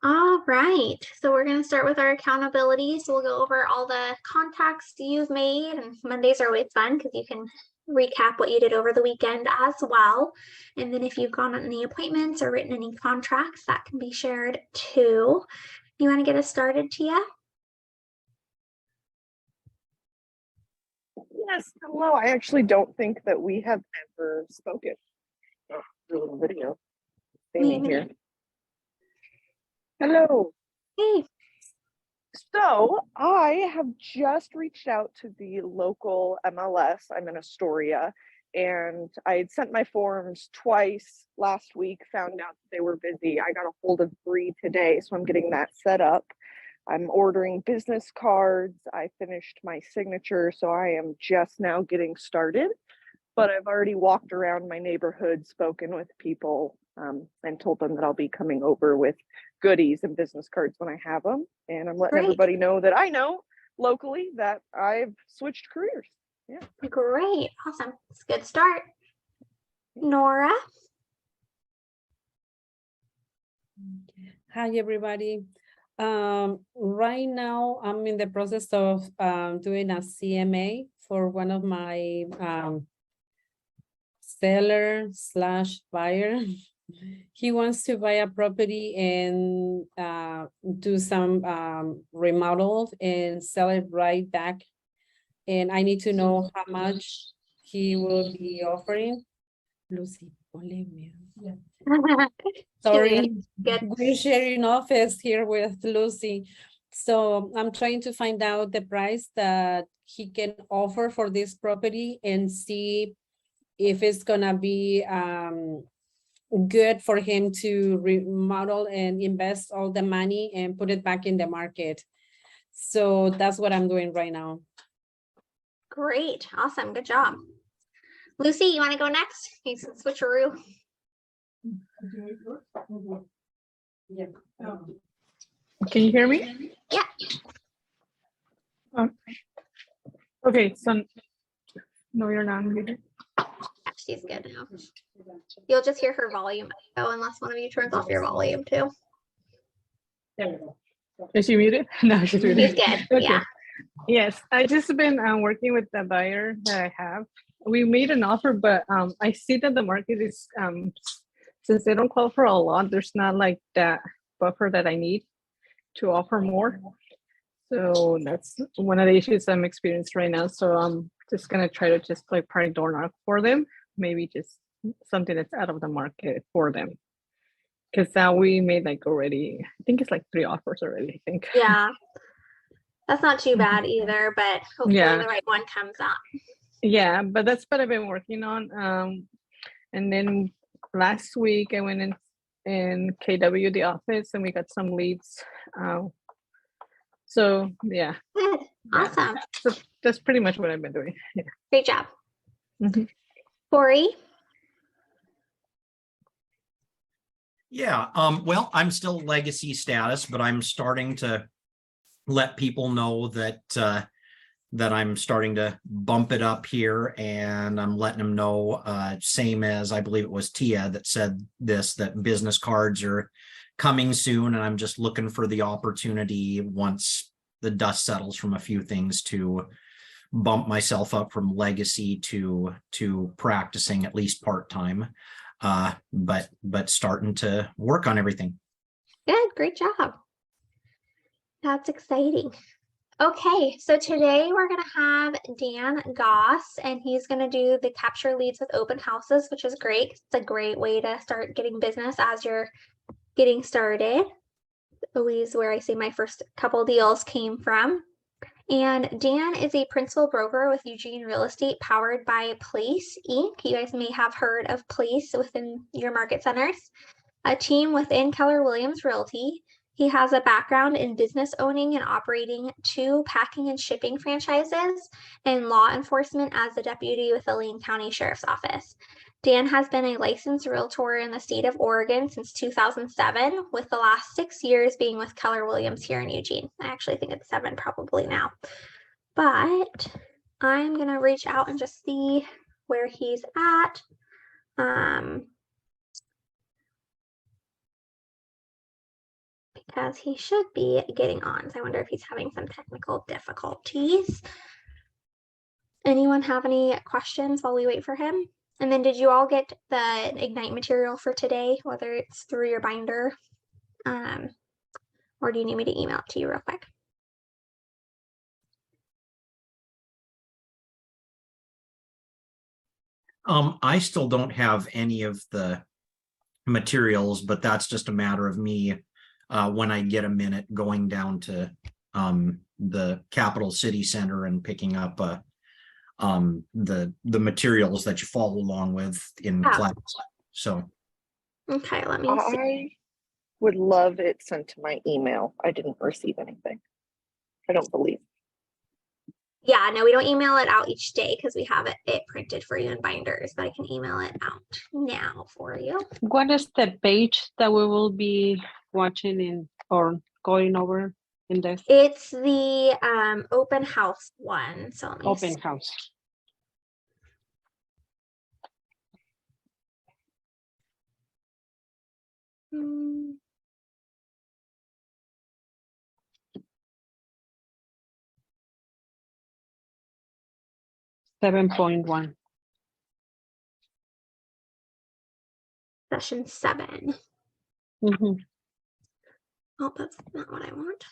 All right, so we're going to start with our accountability. So we'll go over all the contacts you've made, and Mondays are always fun because you can recap what you did over the weekend as well. And then if you've gone on any appointments or written any contracts, that can be shared too. You want to get us started, Tia? Yes, hello. I actually don't think that we have ever spoken. Oh, a little video. Amy here. Hello. Hey. So I have just reached out to the local MLS. I'm in Astoria, and I had sent my forms twice last week, found out that they were busy. I got a hold of Bree today, so I'm getting that set up. I'm ordering business cards. I finished my signature, so I am just now getting started. But I've already walked around my neighborhood, spoken with people, and told them that I'll be coming over with goodies and business cards when I have them. And I'm letting everybody know that I know locally that I've switched careers. Yeah. Great. Awesome. It's a good start. Nora. Hi, everybody. Right now, I'm in the process of doing a CMA for one of my seller slash buyer. He wants to buy a property and do some remodel and sell it right back. And I need to know how much he will be offering. Lucy, sorry, we're sharing office here with Lucy. So I'm trying to find out the price that he can offer for this property and see if it's gonna be good for him to remodel and invest all the money and put it back in the market. So that's what I'm doing right now. Great. Awesome. Good job. Lucy, you want to go next? You can switcheroo. Yeah. Can you hear me? Yeah. Okay, so no, you're not muted. She's good now. You'll just hear her volume echo unless one of you turns off your volume too. There we go. Is she muted? No, she's muted. She's good. Okay. Yeah. Yes, I just been working with the buyer that I have. We made an offer, but I see that the market is since they don't call for a lot, there's not like that buffer that I need to offer more. So that's one of the issues I'm experiencing right now. So I'm just gonna try to just like probably door knock for them, maybe just something that's out of the market for them. Because now we made like already, I think it's like 3 offers already, I think. Yeah. That's not too bad either, but hopefully the right one comes up. Yeah, but that's what I've been working on. And then last week I went in KW the office and we got some leads. So yeah. Good. Awesome. So that's pretty much what I've been doing. Yeah. Great job. Mm-hmm. Corey. Yeah, well, I'm still legacy status, but I'm starting to let people know that that I'm starting to bump it up here, and I'm letting them know, same as I believe it was Tia that said this, that business cards are coming soon, and I'm just looking for the opportunity once the dust settles from a few things to bump myself up from legacy to practicing at least part-time, but starting to work on everything. Good. Great job. That's exciting. Okay, so today we're going to have Dan Goss, and he's going to do the capture leads with open houses, which is great. It's a great way to start getting business as you're getting started. Always where I say my first couple deals came from. And Dan is a principal broker with Eugene Real Estate, powered by Place Inc. You guys may have heard of Place within your market centers. A team within Keller Williams Realty. He has a background in business owning and operating 2 packing and shipping franchises and law enforcement as a deputy with the Lane County Sheriff's Office. Dan has been a licensed realtor in the state of Oregon since 2007, with the last 6 years being with Keller Williams here in Eugene. I actually think it's 7 probably now. But I'm going to reach out and just see where he's at. because he should be getting on. So I wonder if he's having some technical difficulties. Anyone have any questions while we wait for him? And then did you all get the Ignite material for today, whether it's through your binder? Or do you need me to email it to you real quick? I still don't have any of the materials, but that's just a matter of me when I get a minute going down to the Capital City Center and picking up the materials that you follow along with in class. So Okay, let me see. I would love it sent to my email. I didn't receive anything. I don't believe. Yeah, no, we don't email it out each day because we have it printed for you in binders, but I can email it out now for you. What is the page that we will be watching in or going over in this It's the open house one. So let me open see. house? Hmm, 7.1. Session 7. Mhm. Oh, that's not what I want.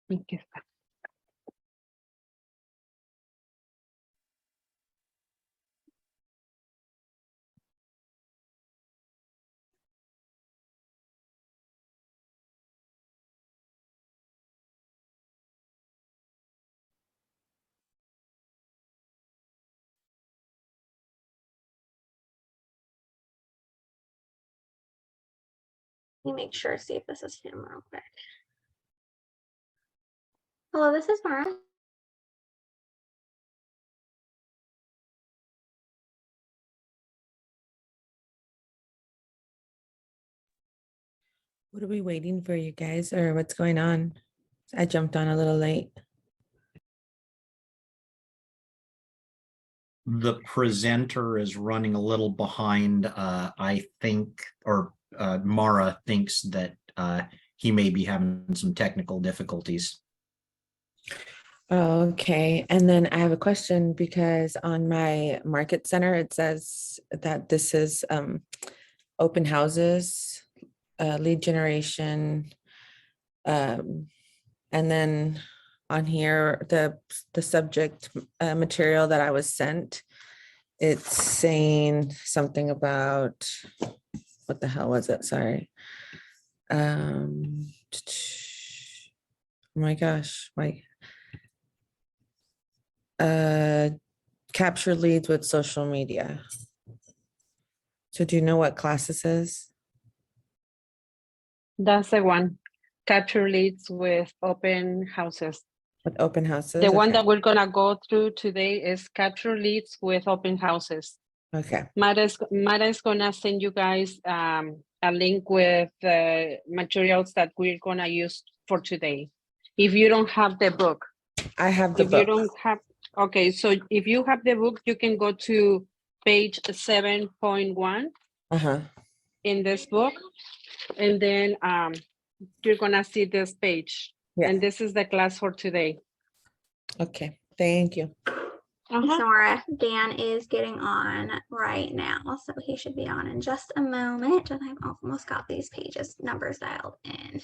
Aquí está. Let me make sure, see if this is him real quick. Hello, this is Mara. What are we waiting for, you guys, or what's going on? I jumped on a little late. the presenter is running a little behind. I think, or Mara thinks that he may be having some technical difficulties. Okay, and then I have a question because on my market center, it says that this is open houses, lead generation. And then on here, the subject material that I was sent, it's saying something about, what the hell was it? Sorry. Oh my gosh, capture leads with social media. So do you know what class this is? That's the one. Capture leads with open houses. With open houses? The one Okay. that we're gonna go through today is capture leads with open houses. Okay, Mara is gonna send you guys a link with the materials that we're gonna use for today. If you don't have the book, I have the if you book. don't have, okay, so if you have the book, you can go to page 7.1 Uh-huh. in this book, and then you're gonna see this page. Yeah. And this is the class for today. Okay, thank you. Nora, Dan is getting on right now, so he should be on in just a moment. And I've almost got these pages numbers dialed in.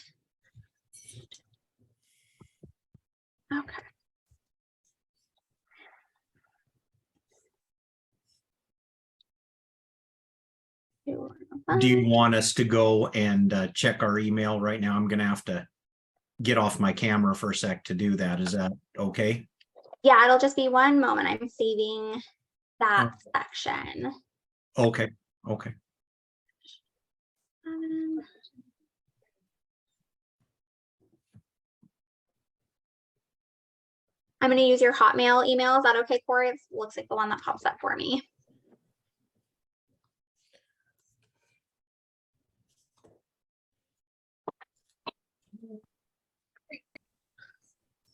Okay. Do you want us to go and check our email right now? I'm gonna have to get off my camera for a sec to do that. Is that okay? Yeah, it'll just be one moment. I'm saving that section. Okay, okay. I'm going to use your Hotmail email. Is that okay, Corey? It looks like the one that pops up for me.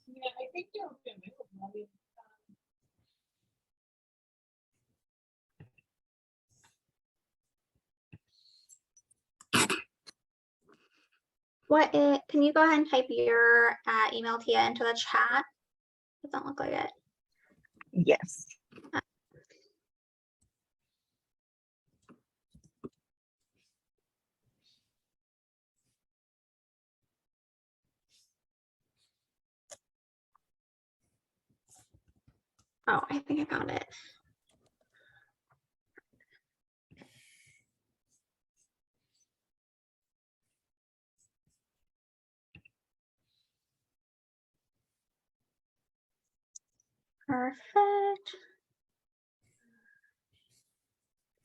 Yeah, I think they're available. Can you go ahead and type your email, Tia, into the chat? Doesn't look like it. Yes. Oh, I think I found it. Perfect.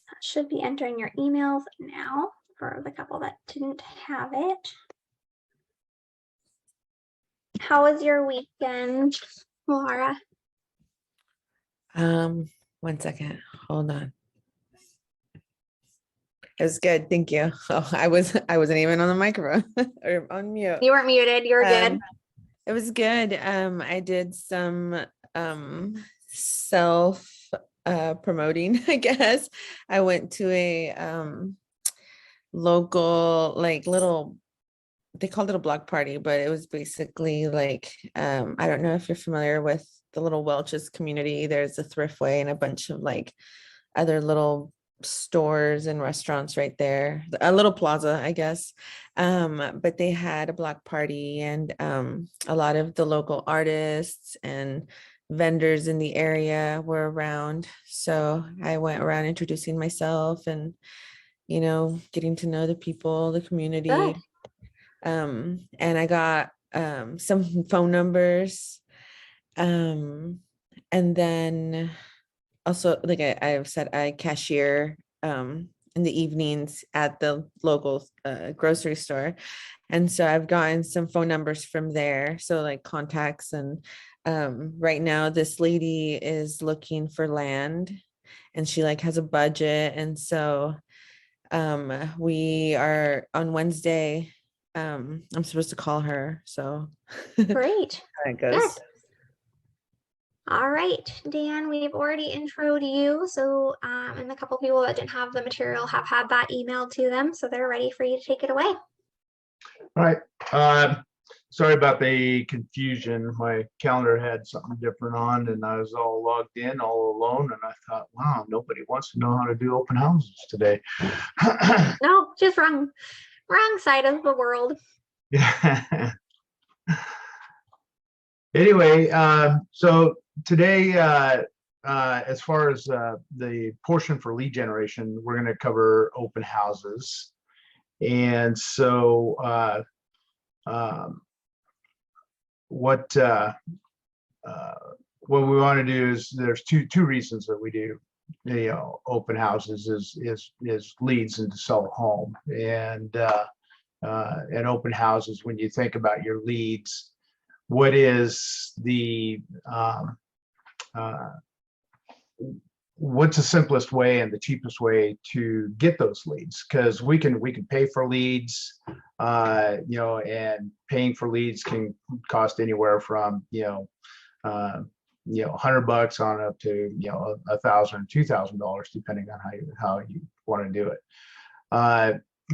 That should be entering your emails now for the couple that didn't have it. How was your weekend, Laura? 1 second, hold on. It was good, thank you. Oh, I wasn't even on the microphone or on mute. You weren't muted. You were good. It was good. I did some self promoting, I guess. I went to a local, like, little, they called it a block party, but it was basically like, I don't know if you're familiar with the little Welch's community. There's a Thriftway and a bunch of like other little stores and restaurants right there, a little plaza, I guess. But they had a block party, and a lot of the local artists and vendors in the area were around. So I went around introducing myself and, getting to know the people, the community. Good. And I got some phone numbers. And then also, like I've said, I cashier in the evenings at the local grocery store. And so I've gotten some phone numbers from there. So like contacts, and right now this lady is looking for land, and she like has a budget. And so we are on Wednesday. I'm supposed to call her. So Great. there it Good. goes. All right, Dan, we've already introed you. So, and the couple people that didn't have the material have had that emailed to them. So they're ready for you to take it away. All right. Sorry about the confusion. My calendar had something different on, and I was all logged in all alone. And I thought, wow, nobody wants to know how to do open houses today. No, just wrong side of the world. Yeah. Anyway, so today, as far as the portion for lead generation, we're going to cover open houses. And so what we want to do is, there's two reasons that we do open houses is leads and to sell a home. And open houses, when you think about your leads, what is the what's the simplest way and the cheapest way to get those leads? Because we can pay for leads, and paying for leads can cost anywhere from $100 on up to $1,000, $2,000, depending on how you want to do it.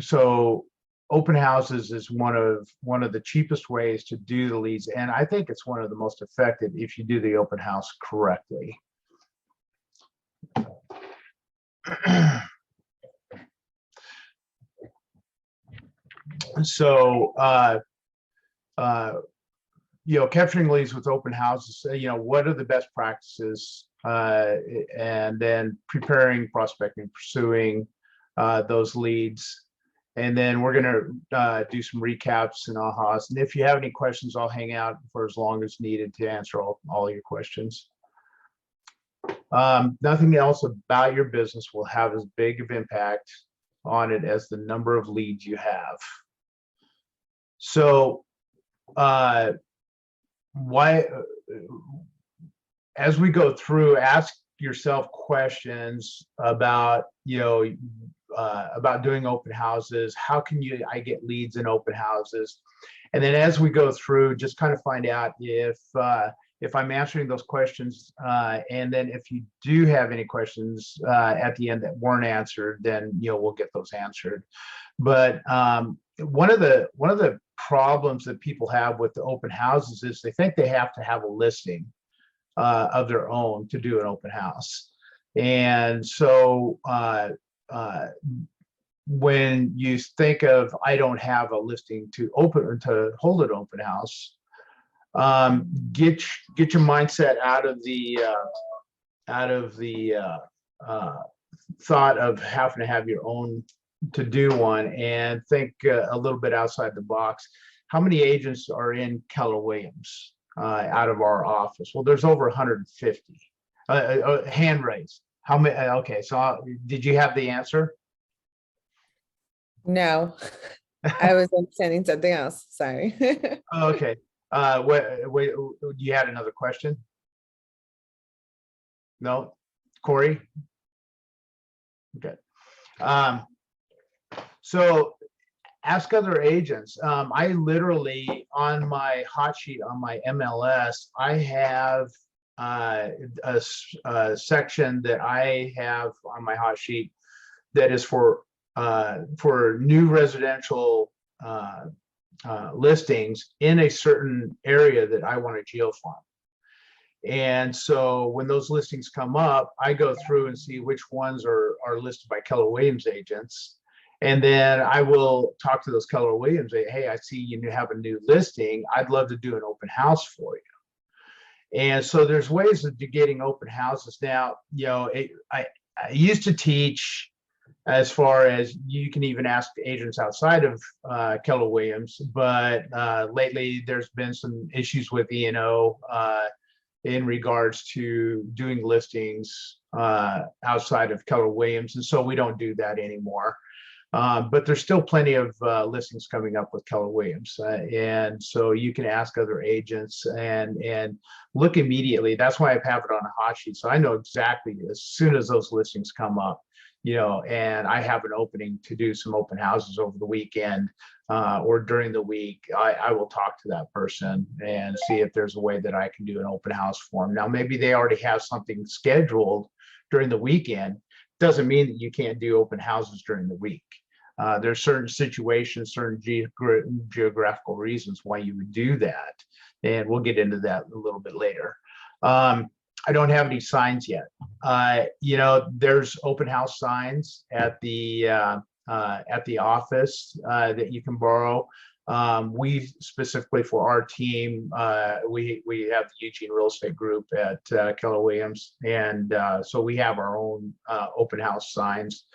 So open houses is one of the cheapest ways to do the leads, and I think it's one of the most effective if you do the open house correctly. So capturing leads with open houses, what are the best practices, and then preparing, prospecting, pursuing those leads. And then we're going to do some recaps and ahas. And if you have any questions, I'll hang out for as long as needed to answer all your questions. Nothing else about your business will have as big of impact on it as the number of leads you have. So why as we go through, ask yourself questions about, about doing open houses. How can I get leads in open houses? And then as we go through, just kind of find out if I'm answering those questions, and then if you do have any questions at the end that weren't answered, then we'll get those answered. But one of the problems that people have with the open houses is they think they have to have a listing of their own to do an open house. And so when you think of, I don't have a listing to hold an open house, get your mindset out of the thought of having to have your own to do one, and think a little bit outside the box. How many agents are in Keller Williams out of our office? Well, there's over 150. Hand raised. How many? Okay, so did you have the answer? No, I was understanding something else. Sorry. Okay. Wait, you had another question? No, Corey? Okay. So ask other agents. I literally, on my hot sheet on my MLS, I have a section that I have on my hot sheet that is for new residential listings in a certain area that I want to geofarm. And so when those listings come up, I go through and see which ones are listed by Keller Williams agents. And then I will talk to those Keller Williams, say, hey, I see you have a new listing. I'd love to do an open house for you. And so there's ways of getting open houses. Now, I used to teach as far as you can even ask agents outside of Keller Williams, but lately there's been some issues with E&O in regards to doing listings outside of Keller Williams, and so we don't do that anymore. But there's still plenty of listings coming up with Keller Williams, and so you can ask other agents and look immediately. That's why I have it on a hot sheet, so I know exactly as soon as those listings come up, and I have an opening to do some open houses over the weekend or during the week, I will talk to that person and see if there's a way that I can do an open house for them. Now, maybe they already have something scheduled during the weekend. Doesn't mean that you can't do open houses during the week. There's certain situations, certain geographical reasons why you would do that. And we'll get into that a little bit later. I don't have any signs yet. There's open house signs at the office that you can borrow. We specifically for our team, we have the Eugene Real Estate Group at Keller Williams, and so we have our own open house signs.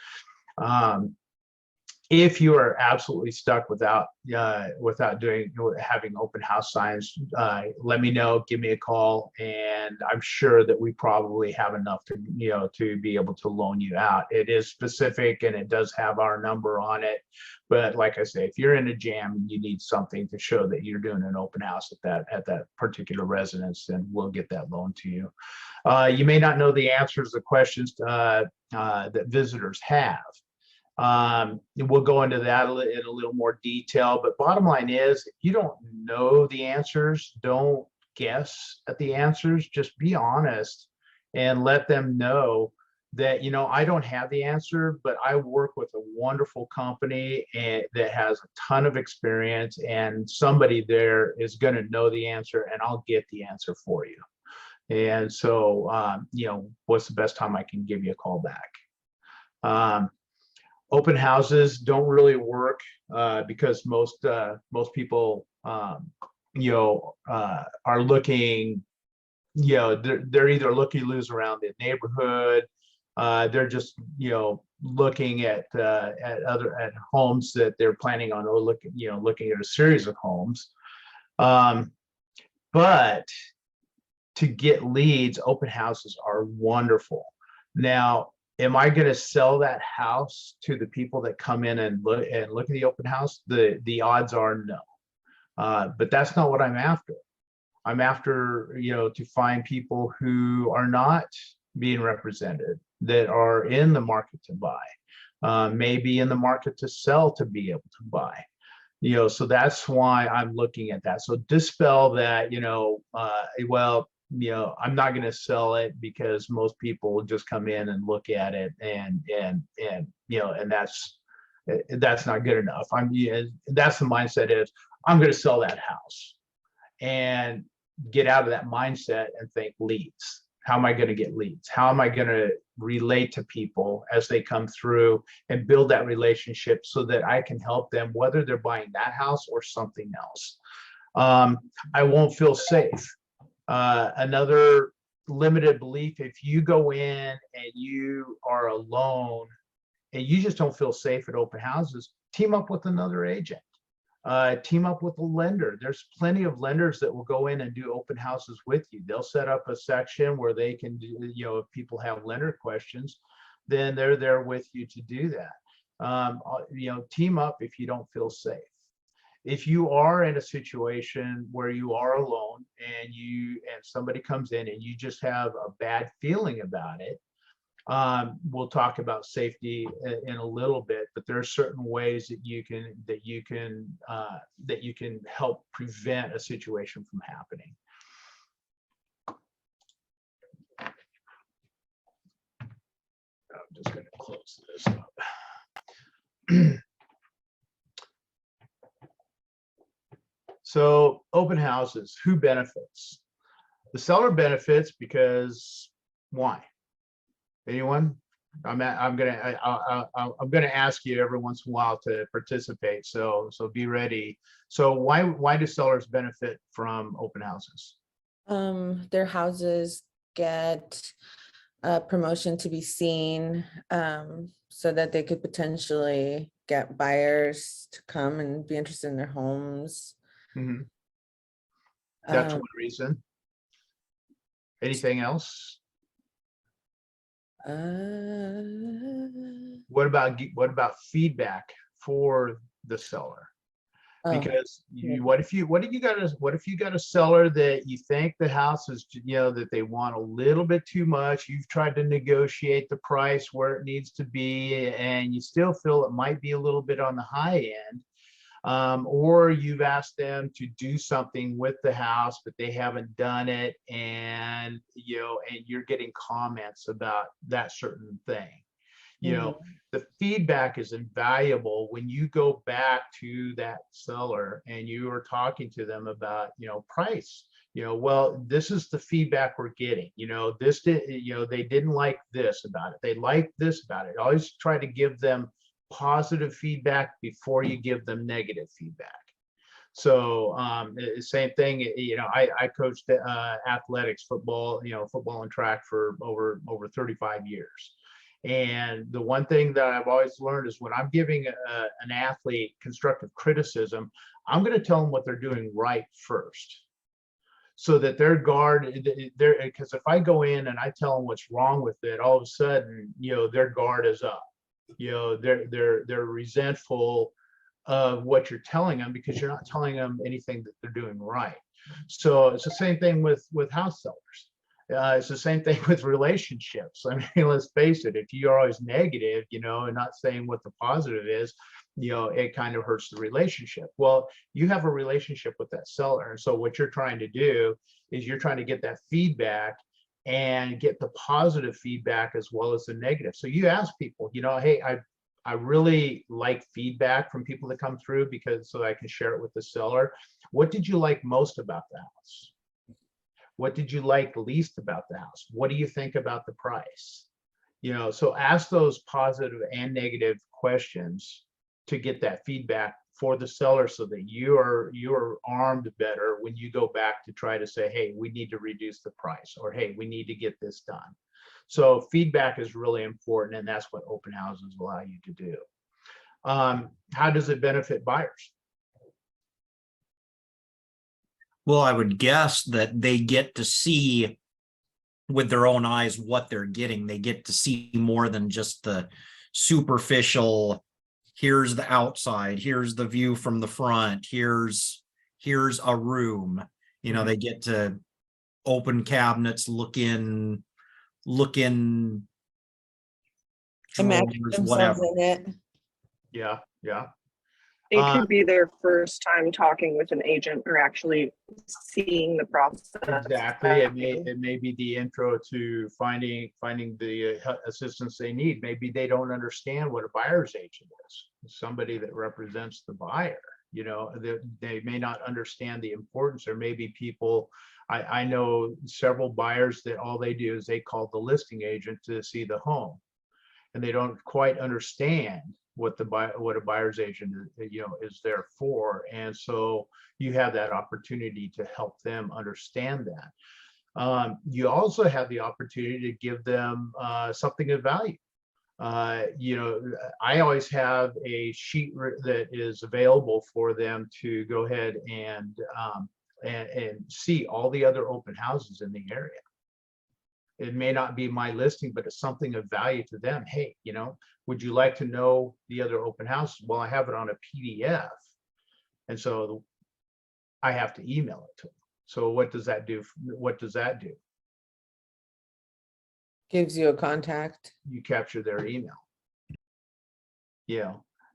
If you are absolutely stuck without having open house signs, let me know, give me a call, and I'm sure that we probably have enough to be able to loan you out. It is specific and it does have our number on it, but like I say, if you're in a jam and you need something to show that you're doing an open house at that particular residence, then we'll get that loan to you. You may not know the answers to the questions that visitors have. We'll go into that in a little more detail, but bottom line is, if you don't know the answers, don't guess at the answers, just be honest and let them know that, I don't have the answer, but I work with a wonderful company that has a ton of experience, and somebody there is going to know the answer, and I'll get the answer for you. And so, what's the best time I can give you a call back? Open houses don't really work because most people, are looking, they're either looky-loos around the neighborhood. They're just, looking at homes that they're planning on, or looking at a series of homes. But to get leads, open houses are wonderful. Now, am I going to sell that house to the people that come in and look at the open house? The odds are no. But that's not what I'm after. I'm after, to find people who are not being represented, that are in the market to buy, maybe in the market to sell, to be able to buy. So that's why I'm looking at that. So dispel that, well, I'm not going to sell it because most people will just come in and look at it, and that's not good enough. That's the mindset is, I'm going to sell that house, and get out of that mindset and think leads. How am I going to get leads? How am I going to relate to people as they come through and build that relationship so that I can help them, whether they're buying that house or something else? I won't feel safe. Another limited belief, if you go in and you are alone and you just don't feel safe at open houses, team up with another agent. Team up with a lender. There's plenty of lenders that will go in and do open houses with you. They'll set up a section where they can do, if people have lender questions, then they're there with you to do that. Team up if you don't feel safe. If you are in a situation where you are alone and somebody comes in and you just have a bad feeling about it, we'll talk about safety in a little bit, but there are certain ways that you can help prevent a situation from happening. I'm just going to close this up. So open houses, who benefits? The seller benefits because why? Anyone? I'm gonna ask you every once in a while to participate. So be ready. So why do sellers benefit from open houses? Their houses get a promotion to be seen, so that they could potentially get buyers to come and be interested in their homes. Mm-hmm. That's Um, one reason. Anything else? What about feedback for the seller? Because what if you got a seller that you think the house is, that they want a little bit too much, you've tried to negotiate the price where it needs to be, and you still feel it might be a little bit on the high end, or you've asked them to do something with the house, but they haven't done it, and you're getting comments about that certain thing. The feedback is invaluable when you go back to that seller and you are talking to them about, price. Well, this is the feedback we're getting. They didn't like this about it. They liked this about it. Always try to give them positive feedback before you give them negative feedback. So same thing, I coached athletics, football and track for over 35 years. And the one thing that I've always learned is when I'm giving an athlete constructive criticism, I'm going to tell them what they're doing right first, so that their guard, because if I go in and I tell them what's wrong with it, all of a sudden, their guard is up. They're resentful of what you're telling them because you're not telling them anything that they're doing right. So it's the same thing with house sellers. It's the same thing with relationships. I mean, let's face it, if you're always negative, and not saying what the positive is, it kind of hurts the relationship. Well, you have a relationship with that seller. And so what you're trying to do is you're trying to get that feedback and get the positive feedback as well as the negative. So you ask people, hey, I really like feedback from people that come through so I can share it with the seller. What did you like most about the house? What did you like least about the house? What do you think about the price? So ask those positive and negative questions to get that feedback for the seller so that you're armed better when you go back to try to say, hey, we need to reduce the price, or hey, we need to get this done. So feedback is really important, and that's what open houses allow you to do. How does it benefit buyers? Well, I would guess that they get to see with their own eyes what they're getting. They get to see more than just the superficial, here's the outside, here's the view from the front, here's a room, You know, they get to open cabinets, look in Imagine drawers, themselves whatever. in it. Yeah, yeah. It Uh, could be their first time talking with an agent or actually seeing the process. Exactly. It may be the intro to finding the assistance they need. Maybe they don't understand what a buyer's agent is. Somebody that represents the buyer, you know, they may not understand the importance. There may be people, I know several buyers that all they do is they call the listing agent to see the home. And they don't quite understand what a buyer's agent is there for. And so you have that opportunity to help them understand that. You also have the opportunity to give them something of value. I always have a sheet that is available for them to go ahead and see all the other open houses in the area. It may not be my listing, but it's something of value to them. Hey, would you like to know the other open houses? Well, I have it on a PDF. And so I have to email it to them. So what does that do? What does that do? Gives you a contact. You capture their email.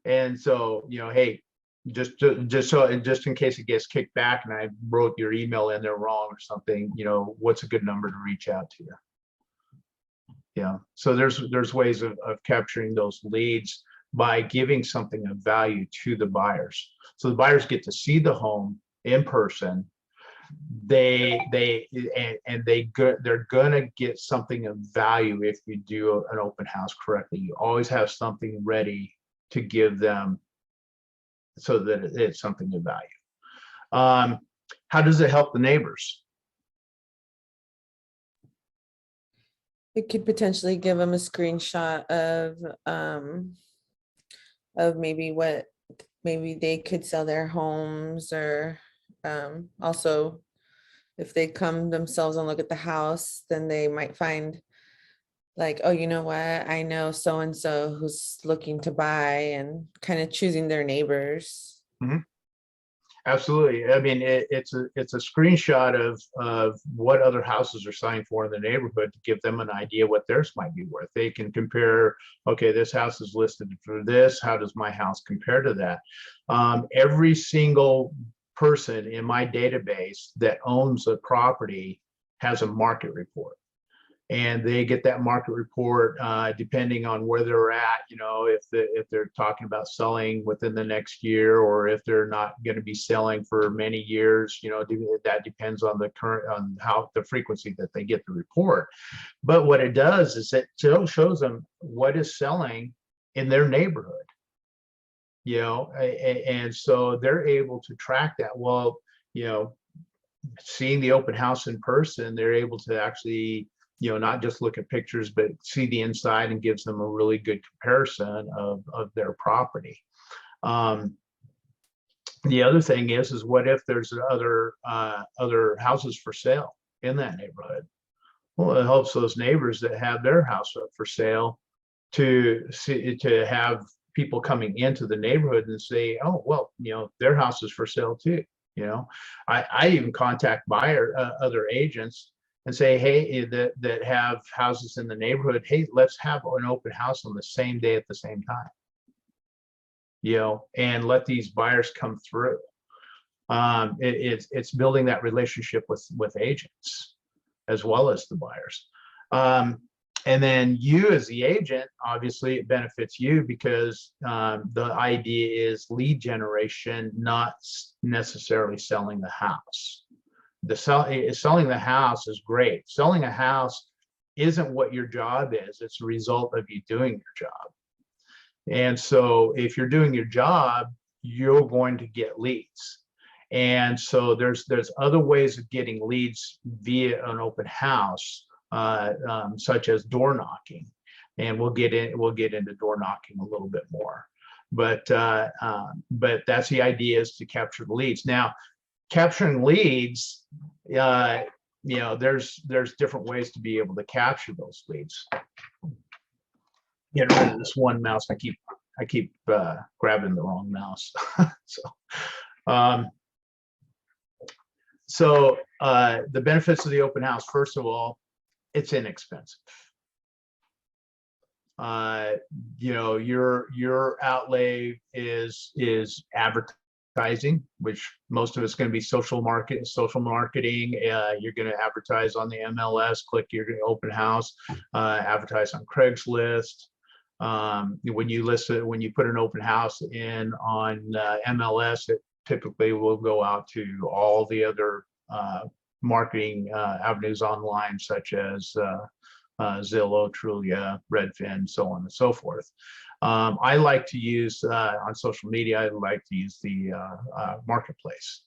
And so, hey, just in case it gets kicked back and I wrote your email in there wrong or something, what's a good number to reach out to you? So there's ways of capturing those leads by giving something of value to the buyers. So the buyers get to see the home in person. They're gonna get something of value if you do an open house correctly. You always have something ready to give them so that it's something of value. How does it help the neighbors? It could potentially give them a screenshot of maybe they could sell their homes, or also if they come themselves and look at the house, then they might find like, oh, you know what, I know so-and-so who's looking to buy, and kind of choosing their neighbors. Absolutely. I mean, it's a screenshot of what other houses are selling for in the neighborhood to give them an idea what theirs might be worth. They can compare, okay, this house is listed for this. How does my house compare to that? Every single person in my database that owns a property has a market report. And they get that market report depending on where they're at, if they're talking about selling within the next year, or if they're not going to be selling for many years, that depends on how the frequency that they get the report. But what it does is it shows them what is selling in their neighborhood, and so they're able to track that. Well, seeing the open house in person, they're able to actually not just look at pictures, but see the inside, and gives them a really good comparison of their property. The other thing is what if there's other houses for sale in that neighborhood? Well, it helps those neighbors that have their house up for sale to have people coming into the neighborhood and say, oh, well, their house is for sale too. I even contact other agents and say, hey, that have houses in the neighborhood, hey, let's have an open house on the same day at the same time, and let these buyers come through. It's building that relationship with agents as well as the buyers. And then you as the agent, obviously it benefits you because the idea is lead generation, not necessarily selling the house. Selling the house is great. Selling a house isn't what your job is. It's a result of you doing your job. And so if you're doing your job, you're going to get leads. And so there's other ways of getting leads via an open house, such as door knocking. And we'll get into door knocking a little bit more. But that's the idea, is to capture the leads. Now, capturing leads, there's different ways to be able to capture those leads. Get rid of this one mouse. I keep grabbing the wrong mouse. the benefits of the open house, first of all, it's inexpensive. Your outlay is advertising, which most of it's going to be social marketing. You're going to advertise on the MLS, click your open house, advertise on Craigslist. When you put an open house in on MLS, it typically will go out to all the other marketing avenues online, such as Zillow, Trulia, Redfin, so on and so forth. I like to use on social media, I like to use the marketplace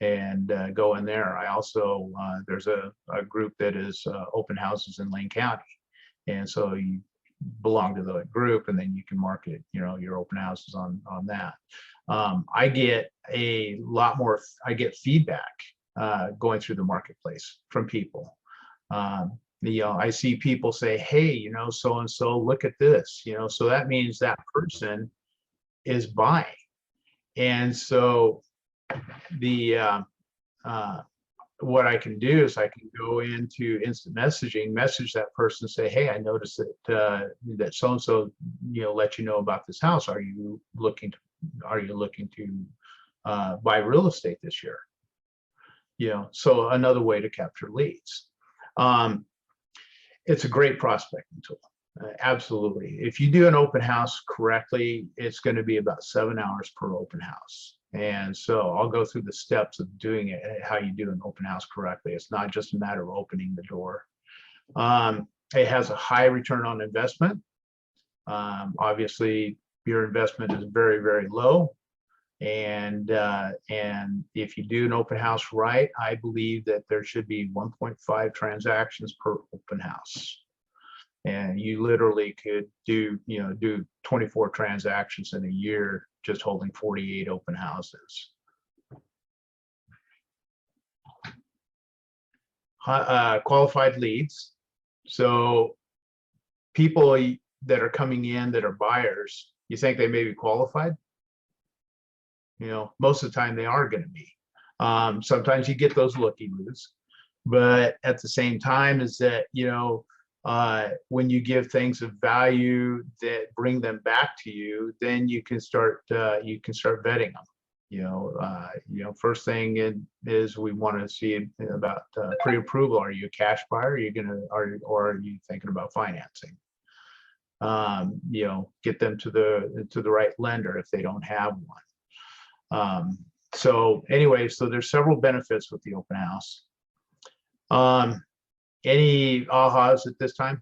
and go in there. I also, there's a group that is open houses in Lane County. And so you belong to the group, and then you can market, your open houses on that. I get a lot more, I get feedback going through the marketplace from people. I see people say, hey, so-and-so, look at this, so that means that person is buying. And so what I can do is I can go into instant messaging, message that person, say, hey, I noticed that that so-and-so, let you know about this house. Are you looking to buy real estate this year? So another way to capture leads. It's a great prospecting tool. Absolutely. If you do an open house correctly, it's going to be about 7 hours per open house. And so I'll go through the steps of doing it, how you do an open house correctly. It's not just a matter of opening the door. It has a high return on investment. Obviously, your investment is very, very low. And if you do an open house right, I believe that there should be 1.5 transactions per open house. And you literally could do 24 transactions in a year, just holding 48 open houses. Qualified leads. So people that are coming in that are buyers, you think they may be qualified? Most of the time they are going to be. Sometimes you get those looky-loos, but at the same time is that, when you give things of value that bring them back to you, then you can start vetting them. First thing is we want to see about pre-approval. Are you a cash buyer? Or are you thinking about financing? Get them to the right lender if they don't have one. So there's several benefits with the open house. Any ahas at this time?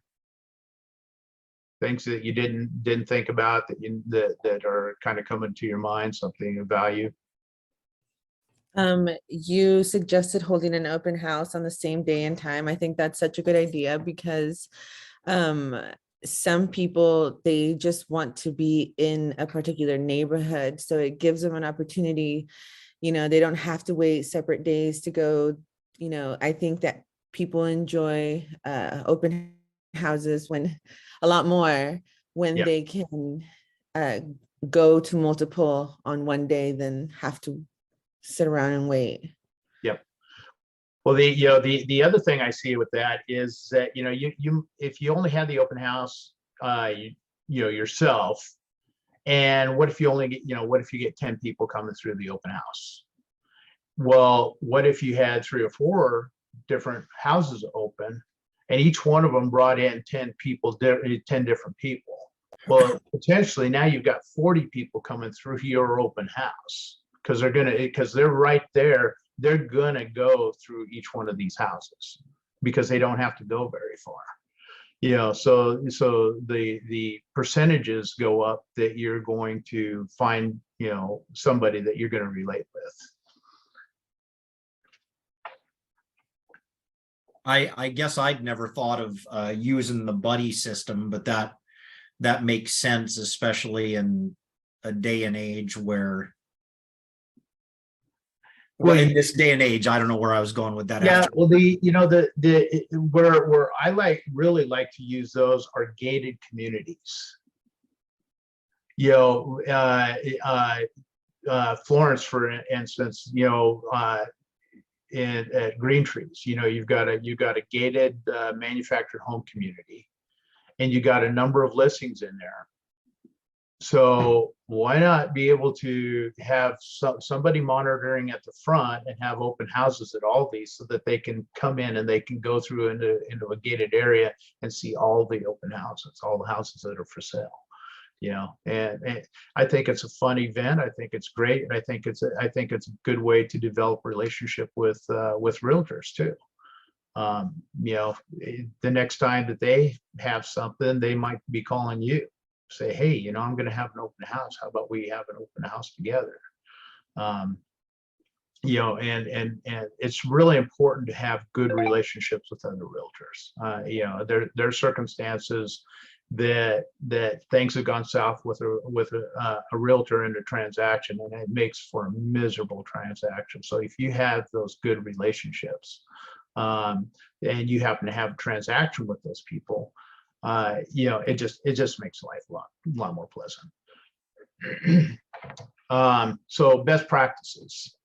Things that you didn't think about that are kind of coming to your mind, something of value? You suggested holding an open house on the same day and time. I think that's such a good idea because some people, they just want to be in a particular neighborhood. So it gives them an opportunity, they don't have to wait separate days to go. I think that people enjoy open houses a lot more when they can go to multiple on one day than have to sit around and wait. Yep. Well, the other thing I see with that is that you if you only have the open house yourself, and what if you get 10 people coming through the open house? Well, what if you had 3 or 4 different houses open, and each one of them brought in 10 different people? Well, potentially now you've got 40 people coming through your open house because they're right there. They're gonna go through each one of these houses because they don't have to go very far. So the percentages go up that you're going to find, somebody that you're going to relate with. I guess I'd never thought of using the buddy system, but that makes sense, especially in a day and age where, well, in this day and age, I don't know where I was going with that. Yeah, well, where I really like to use those are gated communities. Florence, for instance, at Green Trees, you've got a gated manufactured home community, and you got a number of listings in there. So why not be able to have somebody monitoring at the front and have open houses at all these, so that they can come in and they can go through into a gated area and see all the open houses, all the houses that are for sale. And I think it's a fun event. I think it's great. And I think it's a good way to develop relationship with realtors too. The next time that they have something, they might be calling you, say, hey, I'm going to have an open house. How about we have an open house together? And it's really important to have good relationships with other realtors. There are circumstances that things have gone south with a realtor in a transaction, and it makes for a miserable transaction. So if you have those good relationships, and you happen to have a transaction with those people, it just makes life a lot more pleasant. So best practices.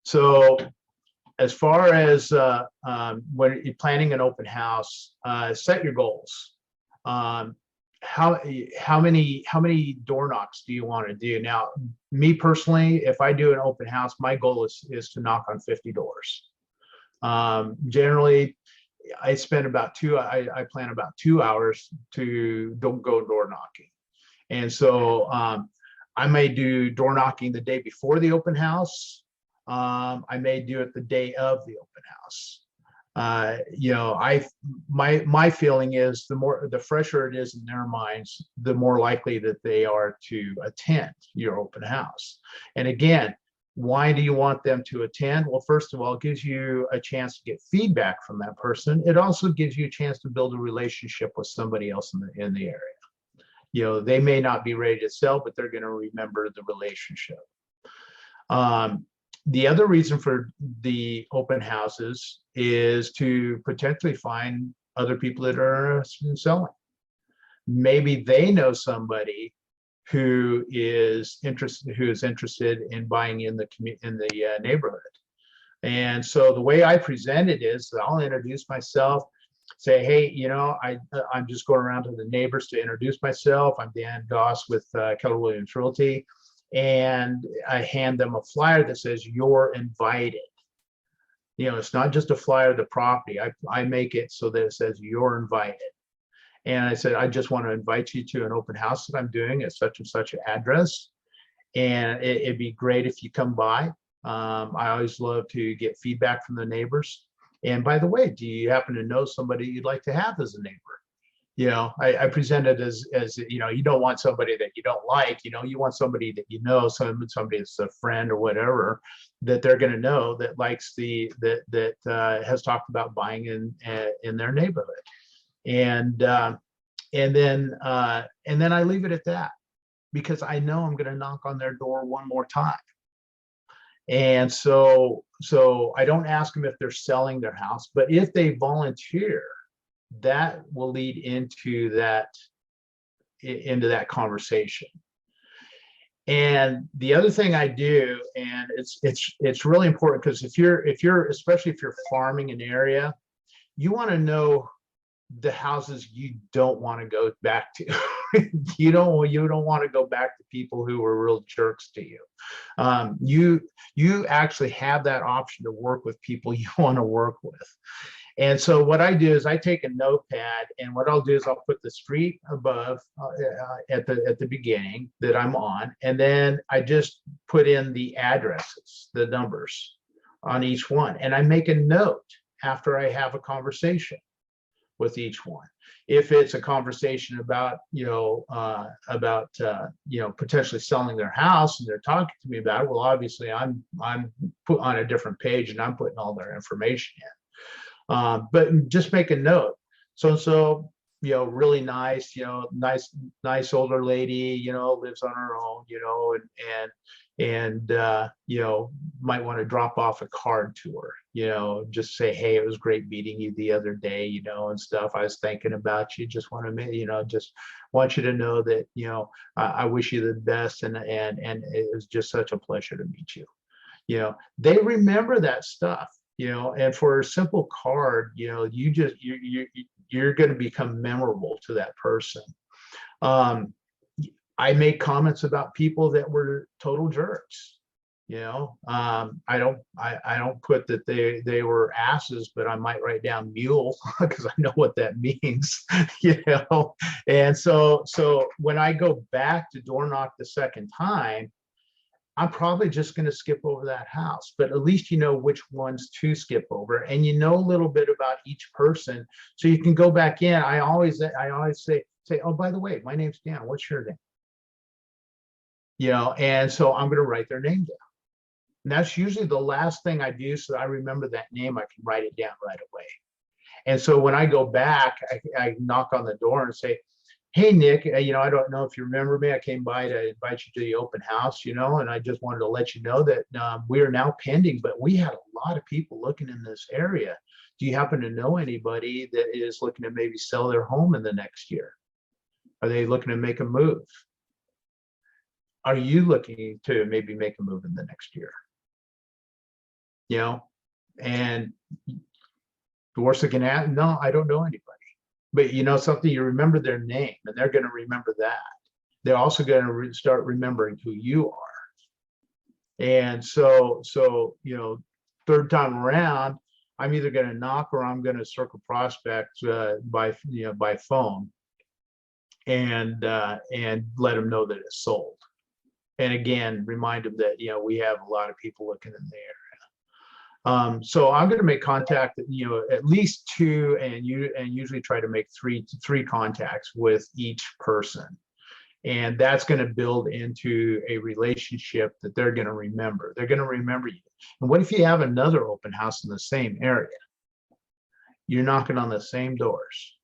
So as far as when you're planning an open house, set your goals. How many door knocks do you want to do? Now, me personally, if I do an open house, my goal is to knock on 50 doors. Generally, I spend I plan about 2 hours to go door knocking. And so I may do door knocking the day before the open house. I may do it the day of the open house. My feeling is the fresher it is in their minds, the more likely that they are to attend your open house. And again, why do you want them to attend? Well, first of all, it gives you a chance to get feedback from that person. It also gives you a chance to build a relationship with somebody else in the area. They may not be ready to sell, but they're going to remember the relationship. The other reason for the open houses is to potentially find other people that are interested in selling. Maybe they know somebody who is interested in buying in the neighborhood. And so the way I present it is that I'll introduce myself, say, hey, I'm just going around to the neighbors to introduce myself. I'm Dan Goss with Keller Williams Realty. And I hand them a flyer that says, you're invited. It's not just a flyer of the property. I make it so that it says you're invited. And I said, I just want to invite you to an open house that I'm doing at such and such an address. And it'd be great if you come by. I always love to get feedback from the neighbors. And by the way, do you happen to know somebody you'd like to have as a neighbor? I present it as you don't want somebody that you don't like. You want somebody that somebody that's a friend or whatever, that they're going to know, that likes that has talked about buying in their neighborhood. And then I leave it at that, because I know I'm going to knock on their door one more time. And so I don't ask them if they're selling their house, but if they volunteer, that will lead into that conversation. And the other thing I do, and it's really important, because especially if you're farming an area, you want to know the houses you don't want to go back to. you don't want to go back to people who were real jerks to you. You actually have that option to work with people you want to work with. And so what I do is I take a notepad, and what I'll do is I'll put the street above at the beginning that I'm on, and then I just put in the addresses, the numbers on each one, and I make a note after I have a conversation with each one. If it's a conversation about potentially selling their house, and they're talking to me about it, well, obviously I'm put on a different page, and I'm putting all their information in. But just make a note. So really nice, nice older lady, lives on her own, and might want to drop off a card to her, just say, hey, it was great meeting you the other day, and stuff. I was thinking about you. Just want to, just want you to know that, I wish you the best, and it was just such a pleasure to meet you. You know, they remember that stuff, you know, and for a simple card, you know, you're going to become memorable to that person. I make comments about people that were total jerks. You know, I don't put that they were asses, but I might write down mule because I know what that means. You know, and so when I go back to door knock the second time, I'm probably just going to skip over that house, but at least you know which ones to skip over, and you know a little bit about each person, so you can go back in. I always say, oh, by the way, my name's Dan. What's your name? You know, and so I'm going to write their name down. And that's usually the last thing I do, so I remember that name. I can write it down right away. And so when I go back, I knock on the door and say, hey, Nick, you know, I don't know if you remember me. I came by to invite you to the open house, you know, and I just wanted to let you know that we are now pending, but we had a lot of people looking in this area. Do you happen to know anybody that is looking to maybe sell their home in the next year? Are they looking to make a move? Are you looking to maybe make a move in the next year? You know, and the worst they can ask, no, I don't know anybody. But you know something, you remember their name, and they're going to remember that. They're also going to start remembering who you are. And so you know, third time around, I'm either going to knock or I'm going to circle prospects by phone, and let them know that it's sold. And again, remind them that, you know, we have a lot of people looking in the area. So I'm going to make contact, you know, at least 2, and usually try to make three contacts with each person. And that's going to build into a relationship that they're going to remember. They're going to remember you. And what if you have another open house in the same area? You're knocking on the same doors.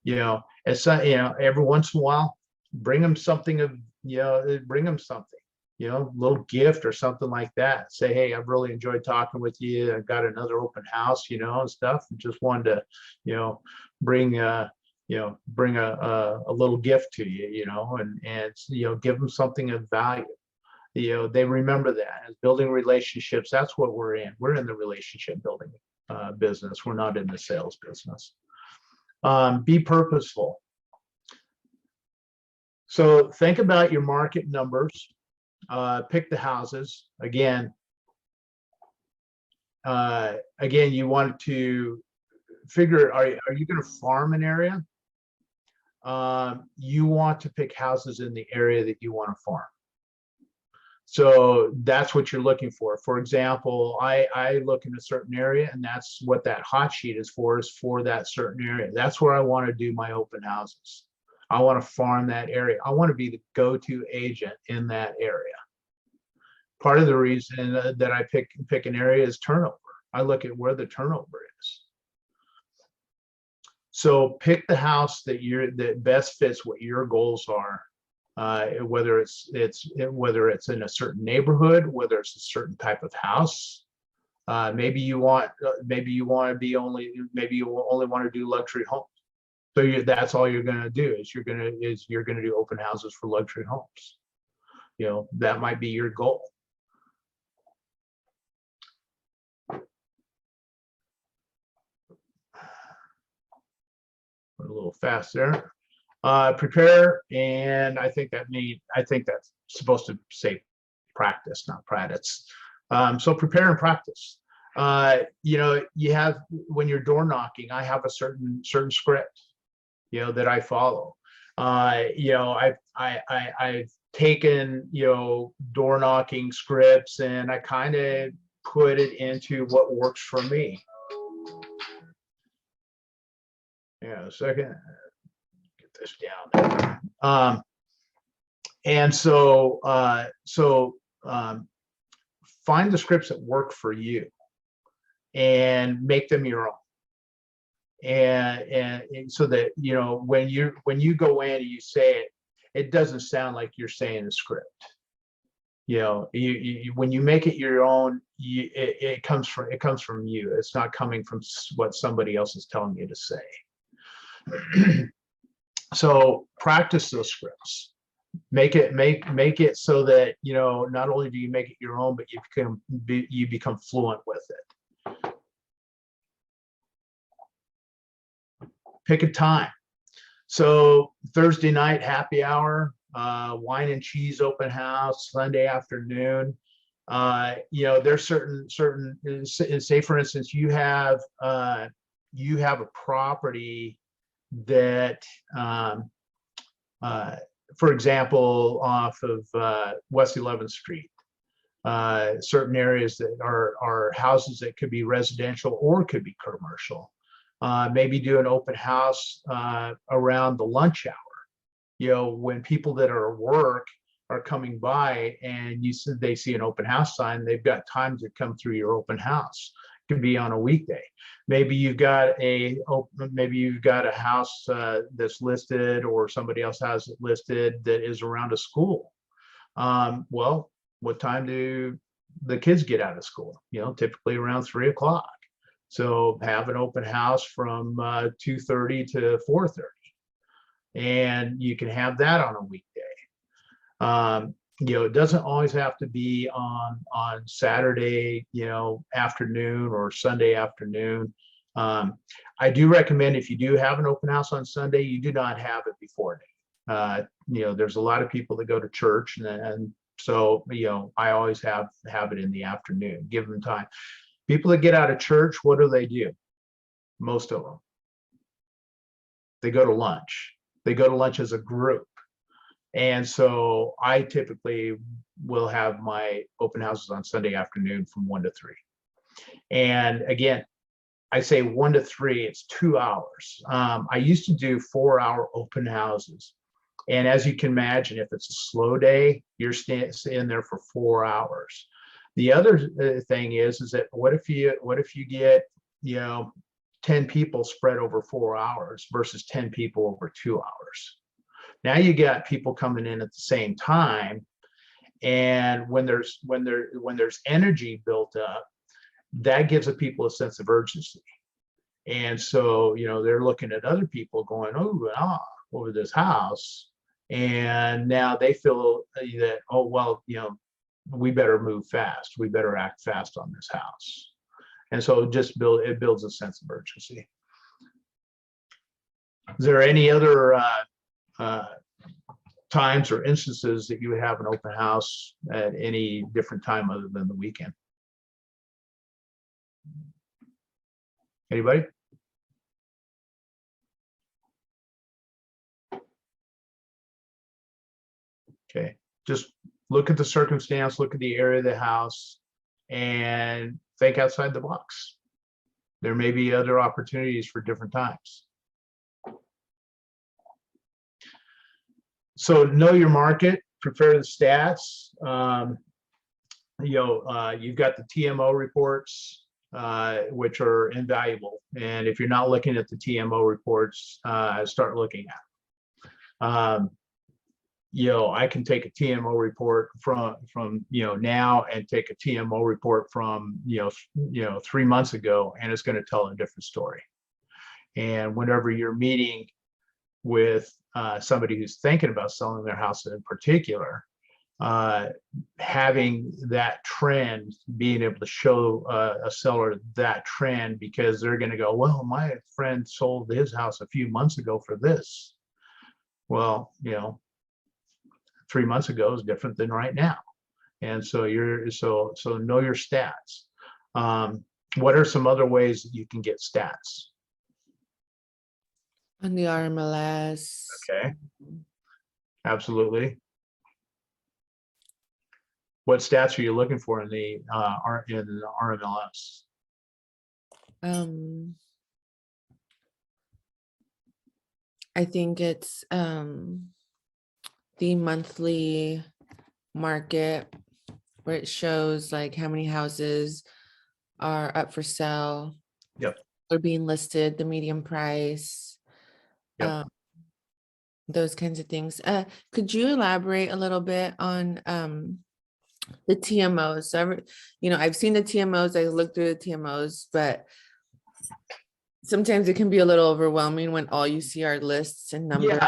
You know, it's, you know, every once in a while, bring them something of, you know, bring them something, you know, little gift or something like that. Say, hey, I've really enjoyed talking with you. I've got another open house, you know, and stuff. And just wanted to, you know, bring a little gift to you, you know, and you know, give them something of value. You know, they remember that. As building relationships, that's what we're in. We're in the relationship building business. We're not in the sales business. Be purposeful. So think about your market numbers. Pick the houses. Again, you want to figure, are you going to farm an area? You want to pick houses in the area that you want to farm. So that's what you're looking for. For example, I look in a certain area, and that's what that hot sheet is for that certain area. That's where I want to do my open houses. I want to farm that area. I want to be the go-to agent in that area. Part of the reason that I pick an area is turnover. I look at where the turnover is. So pick the house that best fits what your goals are. Whether it's in a certain neighborhood, whether it's a certain type of house. Maybe you only want to do luxury homes. So that's all you're going to do is you're going to do open houses for luxury homes. You know, that might be your goal. Went a little fast there. Prepare, and I think that's supposed to say practice, not practice. So prepare and practice. You know, you have, when you're door knocking, I have a certain script, you know, that I follow. You know, I've taken, you know, door knocking scripts, and I kind of put it into what works for me. Yeah, a second. Get this down there. And so find the scripts that work for you and make them your own. And so that, you know, when you go in and you say it, it doesn't sound like you're saying a script. You know, when you make it your own, it comes from you. It's not coming from what somebody else is telling you to say. So practice those scripts. make it so that, you know, not only do you make it your own, but you become fluent with it. Pick a time. So Thursday night happy hour, wine and cheese open house, Sunday afternoon. You know, there's certain, say for instance, you have a property that, for example, off of West 11th Street, certain areas that are houses that could be residential or could be commercial. Maybe do an open house around the lunch hour. You know, when people that are at work are coming by and they see an open house sign, they've got time to come through your open house. It can be on a weekday. Maybe you've got a house that's listed, or somebody else has it listed that is around a school. Well, what time do the kids get out of school? You know, typically around 3 o'clock. So have an open house from 2:30 to 4:30, and you can have that on a weekday. You know, it doesn't always have to be on Saturday, you know, afternoon or Sunday afternoon. I do recommend, if you do have an open house on Sunday, you do not have it before noon. You know, there's a lot of people that go to church, and so, you know, I always have it in the afternoon. Give them time. People that get out of church, what do? Most of them, they go to lunch. They go to lunch as a group. And so I typically will have my open houses on Sunday afternoon from 1 to 3. And again, I say 1 to 3, it's 2 hours. I used to do 4-hour open houses. And as you can imagine, if it's a slow day, you're staying there for 4 hours. The other thing is that what if you get, you know, 10 people spread over 4 hours versus 10 people over 2 hours? Now you got people coming in at the same time, and when there's energy built up, that gives the people a sense of urgency. And so, you know, they're looking at other people going, over this house, and now they feel that, oh well, you know, we better move fast. We better act fast on this house. And so it builds a sense of urgency. Is there any other times or instances that you would have an open house at any different time other than the weekend? Anybody? Okay, just look at the circumstance, look at the area of the house, and think outside the box. There may be other opportunities for different times. So know your market, prepare the stats. You know, you've got the TMO reports, which are invaluable. And if you're not looking at the TMO reports, start looking at them. You know, I can take a TMO report from you know, now, and take a TMO report from you know 3 months ago, and it's going to tell a different story. And whenever you're meeting with somebody who's thinking about selling their house in particular, having that trend, being able to show a seller that trend, because they're going to go, well, my friend sold his house a few months ago for this. Well, you know, 3 months ago is different than right now. And so so know your stats. What are some other ways that you can get stats? On the RMLS. Okay, absolutely. What stats are you looking for in the RMLS? I think it's the monthly market, where it shows like how many houses are up for sale. Yep. Or being listed, the median price. Yep. Those kinds of things. Could you elaborate a little bit on the TMOs? So you know, I've seen the TMOs, I looked through the TMOs, but sometimes it can be a little overwhelming when all you see are lists and numbers.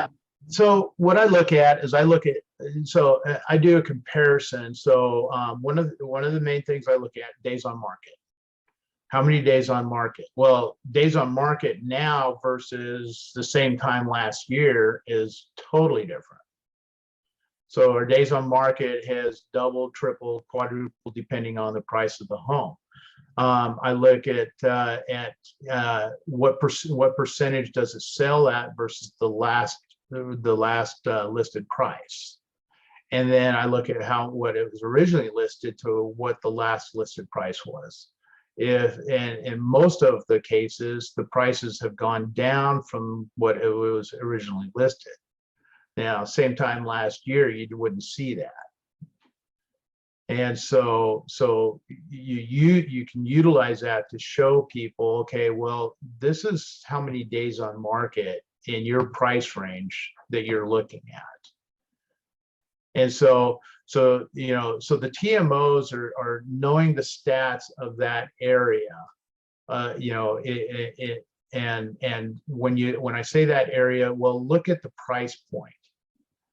So what I look at is I do a comparison. So one of the main things I look at, days on market. How many days on market? Well, days on market now versus the same time last year is totally different. So our days on market has doubled, tripled, quadrupled, depending on the price of the home. I look at what percentage does it sell at versus the last listed price, and then I look at what it was originally listed to what the last listed price was. If and in most of the cases, the prices have gone down from what it was originally listed. Now, same time last year, you wouldn't see that. And so you can utilize that to show people, okay, well, this is how many days on market in your price range that you're looking at. And so the TMOs are knowing the stats of that area, and when I say that area, well, look at the price point.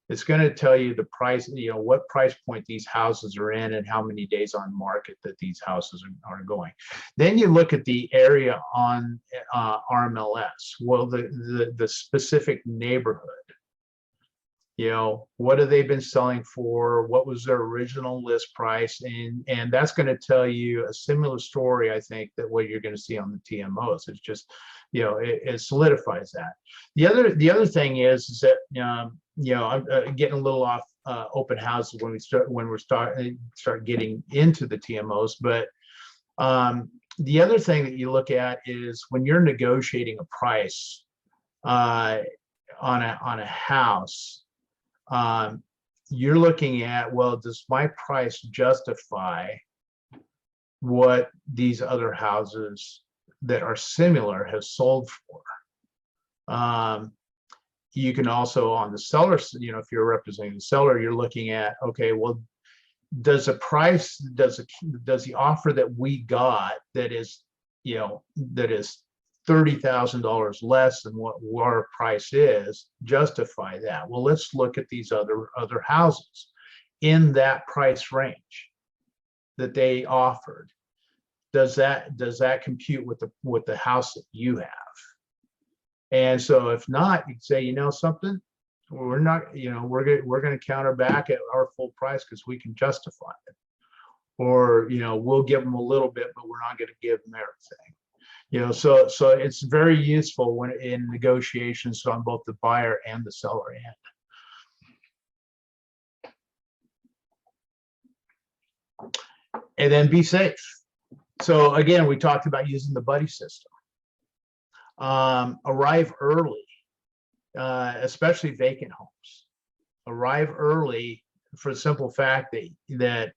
It's going to tell you the price, what price point these houses are in and how many days on market that these houses are going. Then you look at the area on RMLS. Well, the specific neighborhood. What have they been selling for? What was their original list price? And that's going to tell you a similar story, I think, that what you're going to see on the TMOs. It's just, it solidifies that. The other thing is that, I'm getting a little off open houses when we start getting into the TMOs. But the other thing that you look at is when you're negotiating a price on a house. You're looking at, well, does my price justify what these other houses that are similar have sold for? You can also, on the seller, if you're representing the seller, you're looking at, okay, well, does the offer that we got that is $30,000 less than what our price is justify that? Well, let's look at these other houses in that price range that they offered. Does that compute with the house that you have? And so if not, you say, something, we're not, we're going to counter back at our full price because we can justify it. Or, we'll give them a little bit, but we're not going to give them everything. So it's very useful when in negotiations on both the buyer and the seller end. And then be safe. So again, we talked about using the buddy system. Arrive early, especially vacant homes. Arrive early for the simple fact that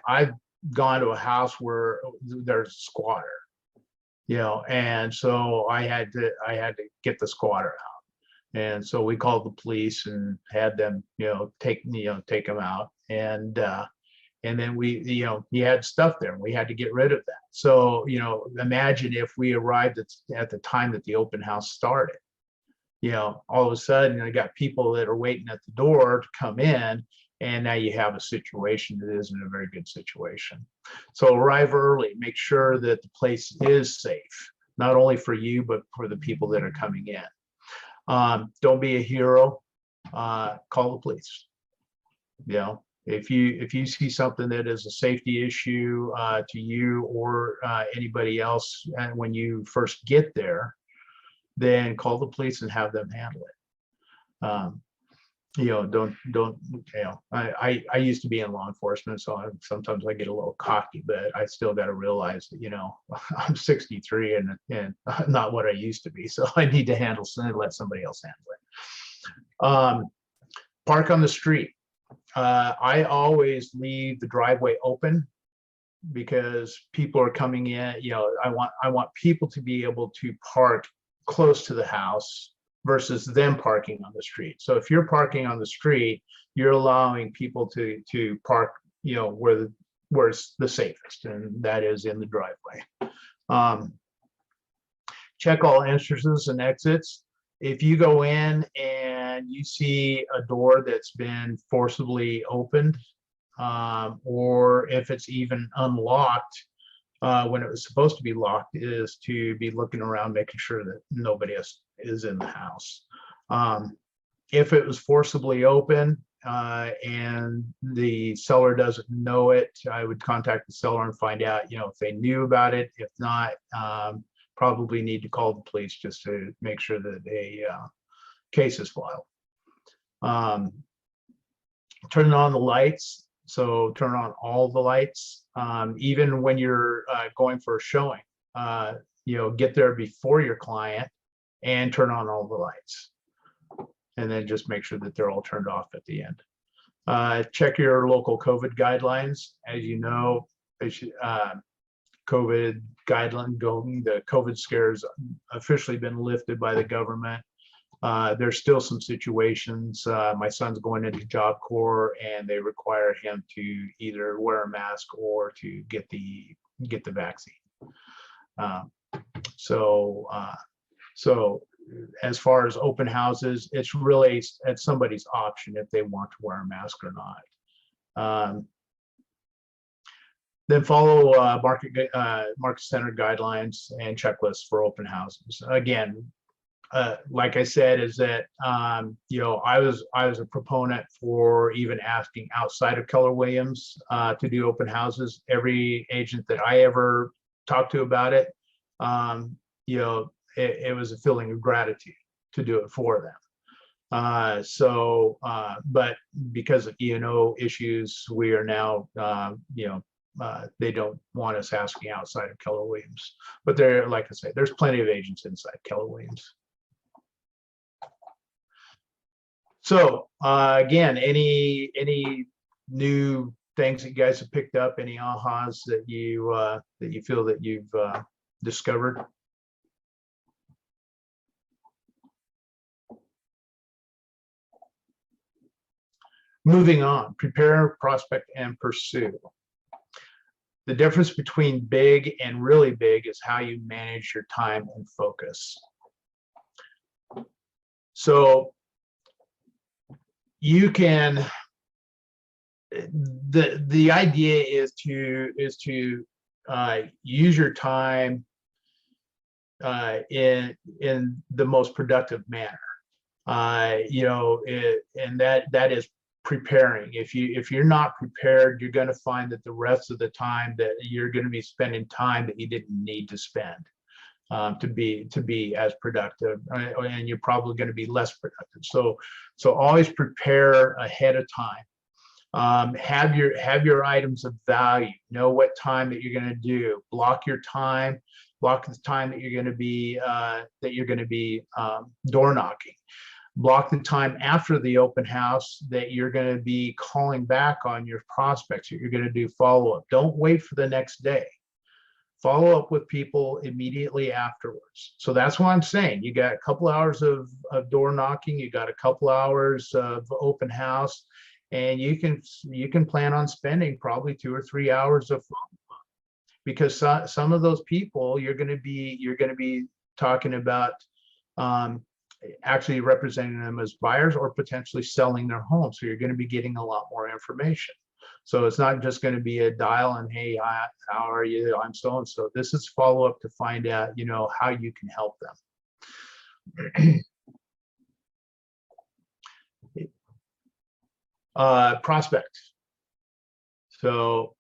I've gone to a house where there's a squatter. And so I had to get the squatter out, and so we called the police and had them, take them out, and then he had stuff there, and we had to get rid of that. So imagine if we arrived at the time that the open house started. All of a sudden I got people that are waiting at the door to come in, and now you have a situation that isn't a very good situation. So arrive early, make sure that the place is safe, not only for you, but for the people that are coming in. Don't be a hero, call the police. If you see something that is a safety issue to you or anybody else, and when you first get there, then call the police and have them handle it. I used to be in law enforcement, so sometimes I get a little cocky, but I still got to realize that, I'm 63 and not what I used to be. So I need to let somebody else handle it. Park on the street. I always leave the driveway open because people are coming in. I want people to be able to park close to the house versus them parking on the street. So if you're parking on the street, you're allowing people to park, where it's the safest, and that is in the driveway. Check all entrances and exits. If you go in and and you see a door that's been forcibly opened, or if it's even unlocked when it was supposed to be locked, is to be looking around, making sure that nobody else is in the house. If it was forcibly open and the seller doesn't know it, I would contact the seller and find out, if they knew about it. If not, probably need to call the police just to make sure that a case is filed. Turning on the lights. So turn on all the lights, even when you're going for a showing. Get there before your client and turn on all the lights. And then just make sure that they're all turned off at the end. Check your local COVID guidelines. As you know, COVID guideline the COVID scares officially been lifted by the government. There's still some situations. My son's going into Job Corps, and they require him to either wear a mask or to get the vaccine. So as far as open houses, it's really at somebody's option if they want to wear a mask or not. Then follow market center guidelines and checklists for open houses. Again, like I said, is that I was a proponent for even asking outside of Keller Williams to do open houses. Every agent that I ever talked to about it, it was a feeling of gratitude to do it for them. But because of E&O issues, we are now, they don't want us asking outside of Keller Williams. But there, like I say, there's plenty of agents inside Keller Williams. So again, any new things that you guys have picked up, any ahas that you feel that you've discovered? Moving on, prepare, prospect, and pursue. The difference between big and really big is how you manage your time and focus. So you can, the idea is to use your time in the most productive manner. And that is preparing. If you're not prepared, you're going to find that the rest of the time that you're going to be spending time that you didn't need to spend to be as productive, and you're probably going to be less productive. So always prepare ahead of time. Have your items of value. Know what time that you're going to do. Block your time. Block the time that you're going to be door knocking. Block the time after the open house that you're going to be calling back on your prospects, that you're going to do follow-up. Don't wait for the next day. Follow up with people immediately afterwards. So that's what I'm saying. You got a couple hours of door knocking, you got a couple hours of open house, and you can plan on spending probably 2 or 3 hours of follow-up, because some of those people you're going to be talking about actually representing them as buyers or potentially selling their home. So you're going to be getting a lot more information. So it's not just going to be a dial and, hey, how are you? I'm so-and-so. This is follow-up to find out, how you can help them. Prospect. So,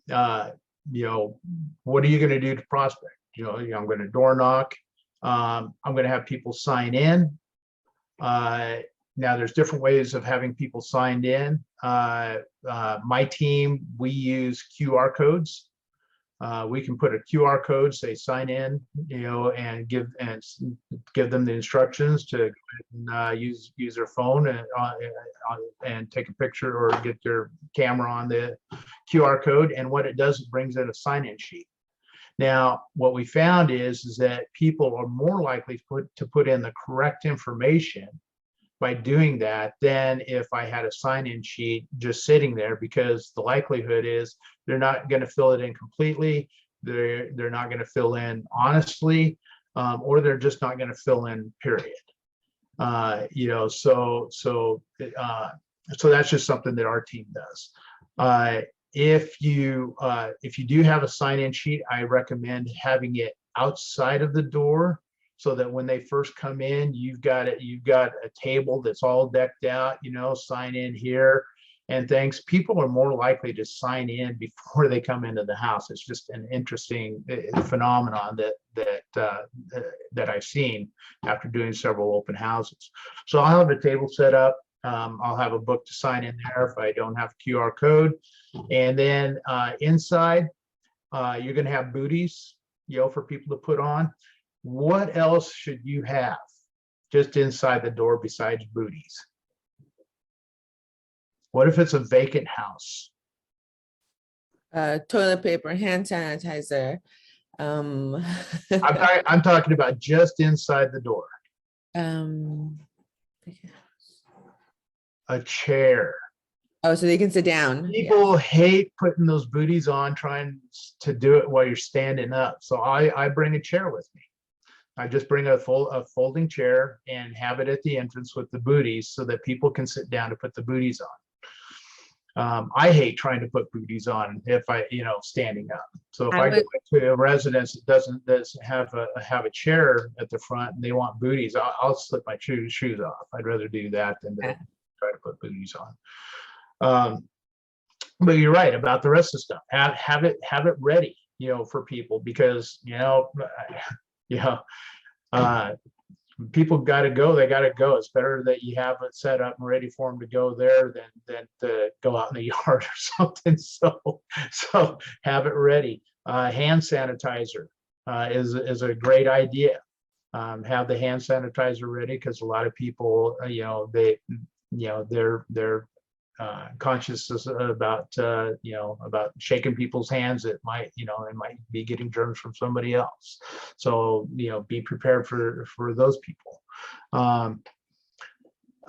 what are you going to do to prospect? I'm going to door knock. I'm going to have people sign in. Now there's different ways of having people signed in. My team, we use QR codes. We can put a QR code, say sign in, and give them the instructions to use their phone and take a picture or get their camera on the QR code. And what it does, it brings in a sign-in sheet. Now, what we found is that people are more likely to put in the correct information by doing that than if I had a sign-in sheet just sitting there, because the likelihood is they're not going to fill it in completely, they're not going to fill in honestly, or they're just not going to fill in, period. You know, so that's just something that our team does. If you do have a sign-in sheet, I recommend having it outside of the door so that when they first come in, you've got a table that's all decked out, you know, sign in here and things. People are more likely to sign in before they come into the house. It's just an interesting phenomenon that I've seen after doing several open houses. So I'll have a table set up. I'll have a book to sign in there if I don't have a QR code. And then inside, you're going to have booties, you know, for people to put on. What else should you have just inside the door besides booties? What if it's a vacant house? Toilet paper, hand sanitizer. I'm talking about just inside the door. A chair. Oh, so they can sit down. Yeah. People hate putting those booties on, trying to do it while you're standing up. So I bring a chair with me. I just bring a folding chair and have it at the entrance with the booties so that people can sit down to put the booties on. I hate trying to put booties on if standing up. So if I go to a residence that doesn't have a chair at the front and they want booties, I'll slip my shoes off. I'd rather do that than to try to put booties on. But you're right about the rest of the stuff. Have it ready, you know, for people, because people got to go. They got to go. It's better that you have it set up and ready for them to go there than to go out in the yard or something. So have it ready. Hand sanitizer is a great idea. Have the hand sanitizer ready, because a lot of people, they're conscious about shaking people's hands. It might be getting germs from somebody else. So be prepared for those people.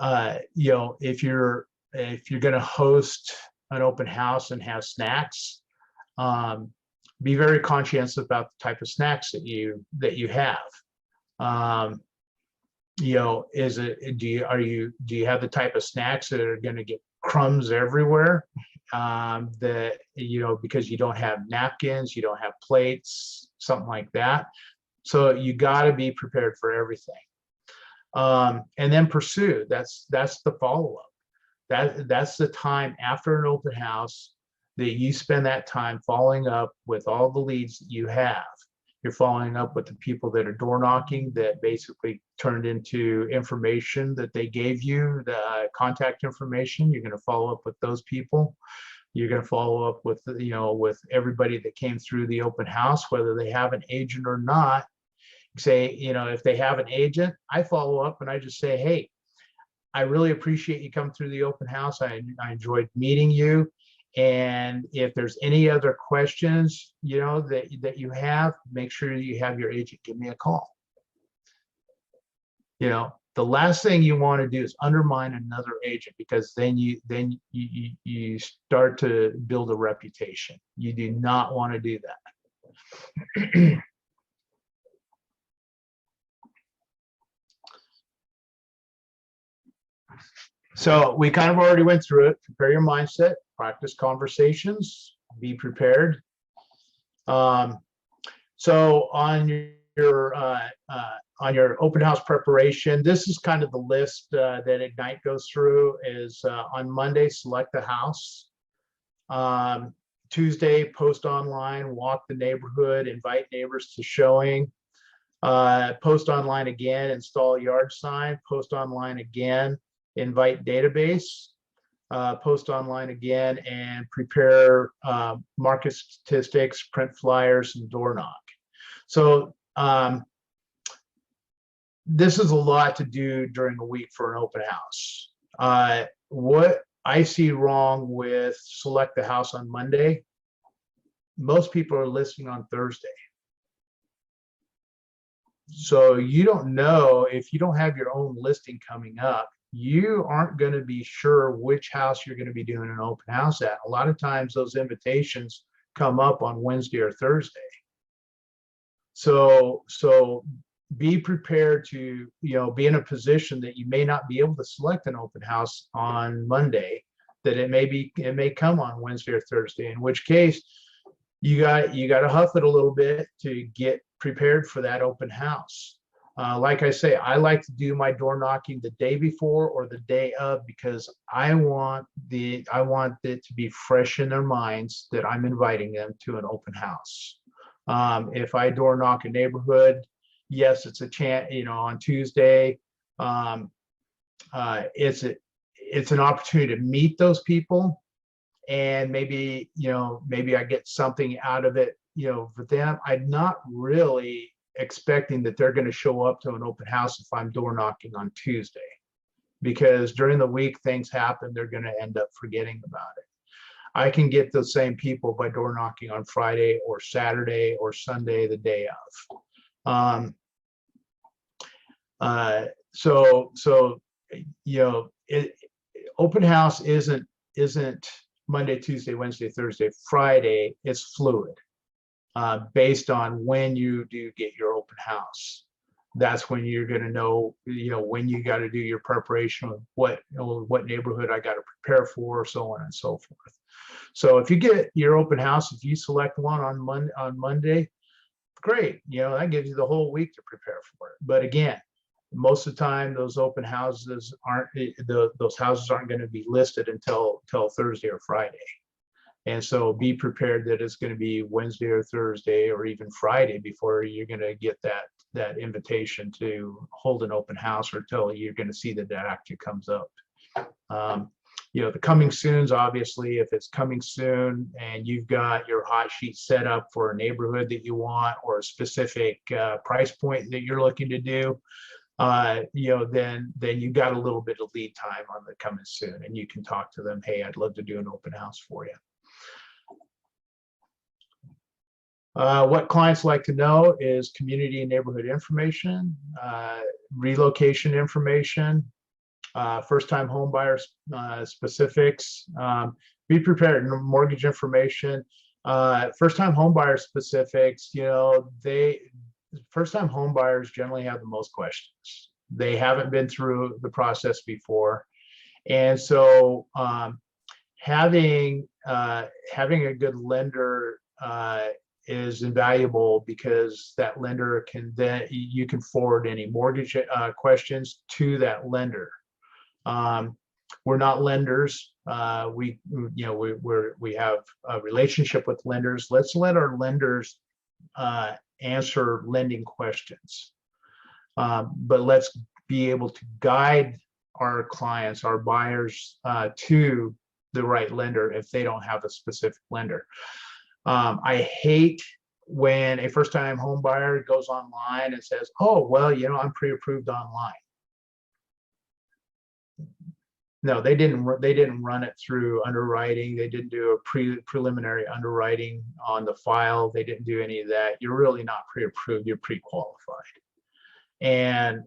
If you're going to host an open house and have snacks, be very conscientious about the type of snacks that you have. Do you have the type of snacks that are going to get crumbs everywhere, because you don't have napkins, you don't have plates, something like that? So you got to be prepared for everything. And then pursue. That's the follow-up. That's the time after an open house that you spend that time following up with all the leads that you have. You're following up with the people that are door knocking, that basically turned into information that they gave you, the contact information. You're going to follow up with those people. You're going to follow up with everybody that came through the open house, whether they have an agent or not. Say, if they have an agent, I follow up and I just say, hey, I really appreciate you coming through the open house. I enjoyed meeting you. And if there's any other questions, that you have, make sure you have your agent give me a call. The last thing you want to do is undermine another agent, because then you start to build a reputation. You do not want to do that. So we kind of already went through it. Prepare your mindset, practice conversations, be prepared. So on your open house preparation, this is kind of the list that Ignite goes through. Is on Monday, select the house. Tuesday, post online, walk the neighborhood, invite neighbors to showing. Post online again, install yard sign, post online again, invite database, post online again, and prepare market statistics, print flyers, and door knock. So this is a lot to do during a week for an open house. What I see wrong with select the house on Monday, most people are listing on Thursday. So you don't know, if you don't have your own listing coming up, you aren't going to be sure which house you're going to be doing an open house at. A lot of times those invitations come up on Wednesday or Thursday. So be prepared to, be in a position that you may not be able to select an open house on Monday, that it may come on Wednesday or Thursday, in which case you got to huff it a little bit to get prepared for that open house. Like I say, I like to do my door knocking the day before or the day of, because I want it to be fresh in their minds that I'm inviting them to an open house. If I door knock a neighborhood, yes, it's a chance, on Tuesday. It's an opportunity to meet those people, and maybe I get something out of it, for them. I'm not really expecting that they're going to show up to an open house if I'm door knocking on Tuesday, because during the week things happen. They're going to end up forgetting about it. I can get those same people by door knocking on Friday or Saturday or Sunday, the day of. Open house isn't Monday, Tuesday, Wednesday, Thursday, Friday. It's fluid, based on when you do get your open house. That's when you're going to know, when you got to do your preparation of what neighborhood I got to prepare for, so on and so forth. So if you get your open house, if you select one on Monday, great. That gives you the whole week to prepare for it. But again, most of the time, those open houses those houses aren't going to be listed until Thursday or Friday. And so be prepared that it's going to be Wednesday or Thursday or even Friday before you're going to get that invitation to hold an open house, or till you're going to see that actually comes up. The coming soons, obviously, if it's coming soon and you've got your hot sheet set up for a neighborhood that you want, or a specific price point that you're looking to do, then you got a little bit of lead time on the coming soon, and you can talk to them. Hey, I'd love to do an open house for you. What clients like to know is community and neighborhood information, relocation information, first-time home buyers specifics. Be prepared. Mortgage information. First-time home buyer specifics. First-time home buyers generally have the most questions. They haven't been through the process before, and so having a good lender is invaluable, because that lender you can forward any mortgage questions to that lender. We're not lenders. We have a relationship with lenders. Let's let our lenders answer lending questions, but let's be able to guide our clients, our buyers, to the right lender if they don't have a specific lender. I hate when a first-time home buyer goes online and says, oh, well, I'm pre-approved online. No, they didn't run it through underwriting. They didn't do a preliminary underwriting on the file. They didn't do any of that. You're really not pre-approved. You're pre-qualified. And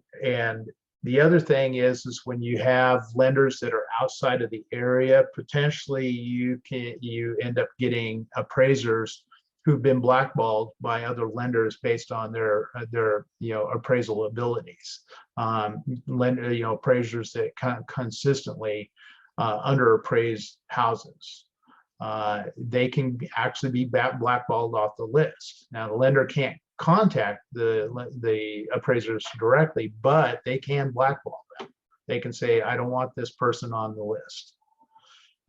the other thing is when you have lenders that are outside of the area, potentially you end up getting appraisers who've been blackballed by other lenders based on their appraisal abilities. Appraisers that consistently underappraise houses. They can actually be blackballed off the list. Now the lender can't contact the appraisers directly, but they can blackball them. They can say, I don't want this person on the list.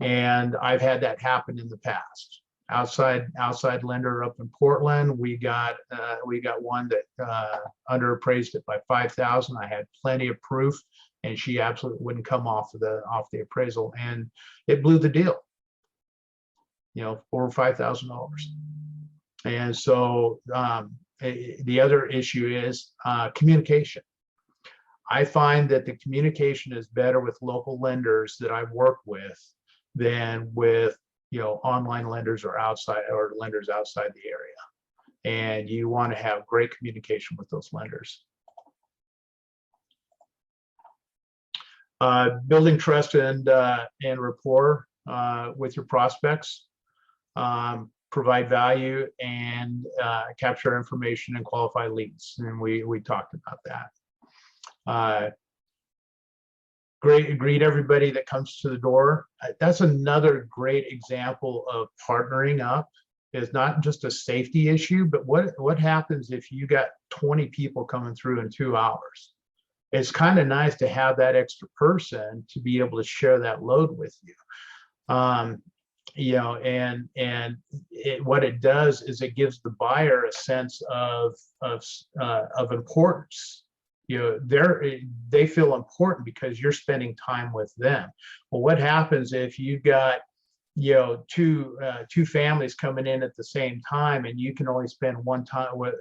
And I've had that happen in the past. Outside lender up in Portland, we got one that underappraised it by $5,000. I had plenty of proof, and she absolutely wouldn't come off the appraisal, and it blew the deal. $4,000 or $5,000. And so the other issue is communication. I find that the communication is better with local lenders that I've worked with than with online lenders or lenders outside the area. And you want to have great communication with those lenders. Building trust and rapport with your prospects. provide value, and capture information and qualify leads. And we talked about that. Greet everybody that comes to the door. That's another great example of partnering up. Is not just a safety issue, but what happens if you got 20 people coming through in 2 hours? It's kind of nice to have that extra person to be able to share that load with you. You know, and what it does is it gives the buyer a sense of importance. You know, they feel important because you're spending time with them. Well, what happens if you've got, you know, two families coming in at the same time, and you can only spend time with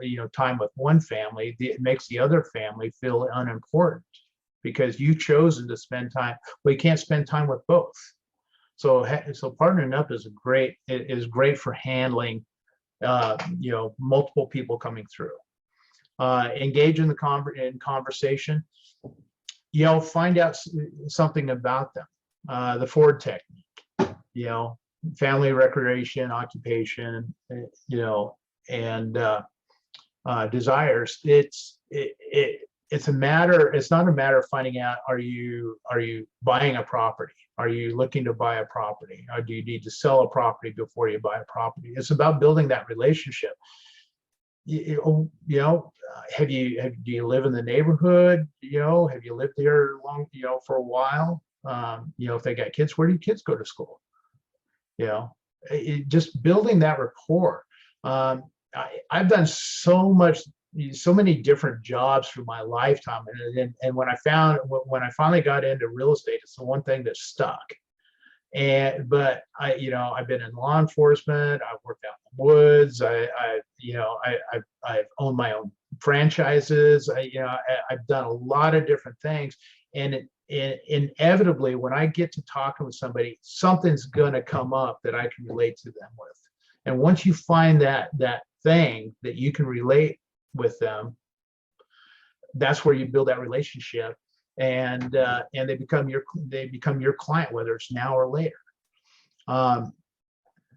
one family? It makes the other family feel unimportant because you've chosen to spend time. Well, you can't spend time with both. So partnering up is great for handling, you know, multiple people coming through. Engage in the conversation. You know, find out something about them. The Ford technique. You know, family, recreation, occupation. You know, and desires. It's a matter. It's not a matter of finding out, are you buying a property? Are you looking to buy a property? Or do you need to sell a property before you buy a property? It's about building that relationship. You know, do you live in the neighborhood? You know, have you lived there for a while? You know, if they got kids, where do your kids go to school? You know, just building that rapport. I've done so many different jobs through my lifetime, and when I finally got into real estate, it's the one thing that stuck. But I've been in law enforcement. I've worked out in the woods. I've owned my own franchises. I've done a lot of different things, and inevitably, when I get to talking with somebody, something's going to come up that I can relate to them with. And once you find that thing that you can relate with them, that's where you build that relationship, and they become your client, whether it's now or later.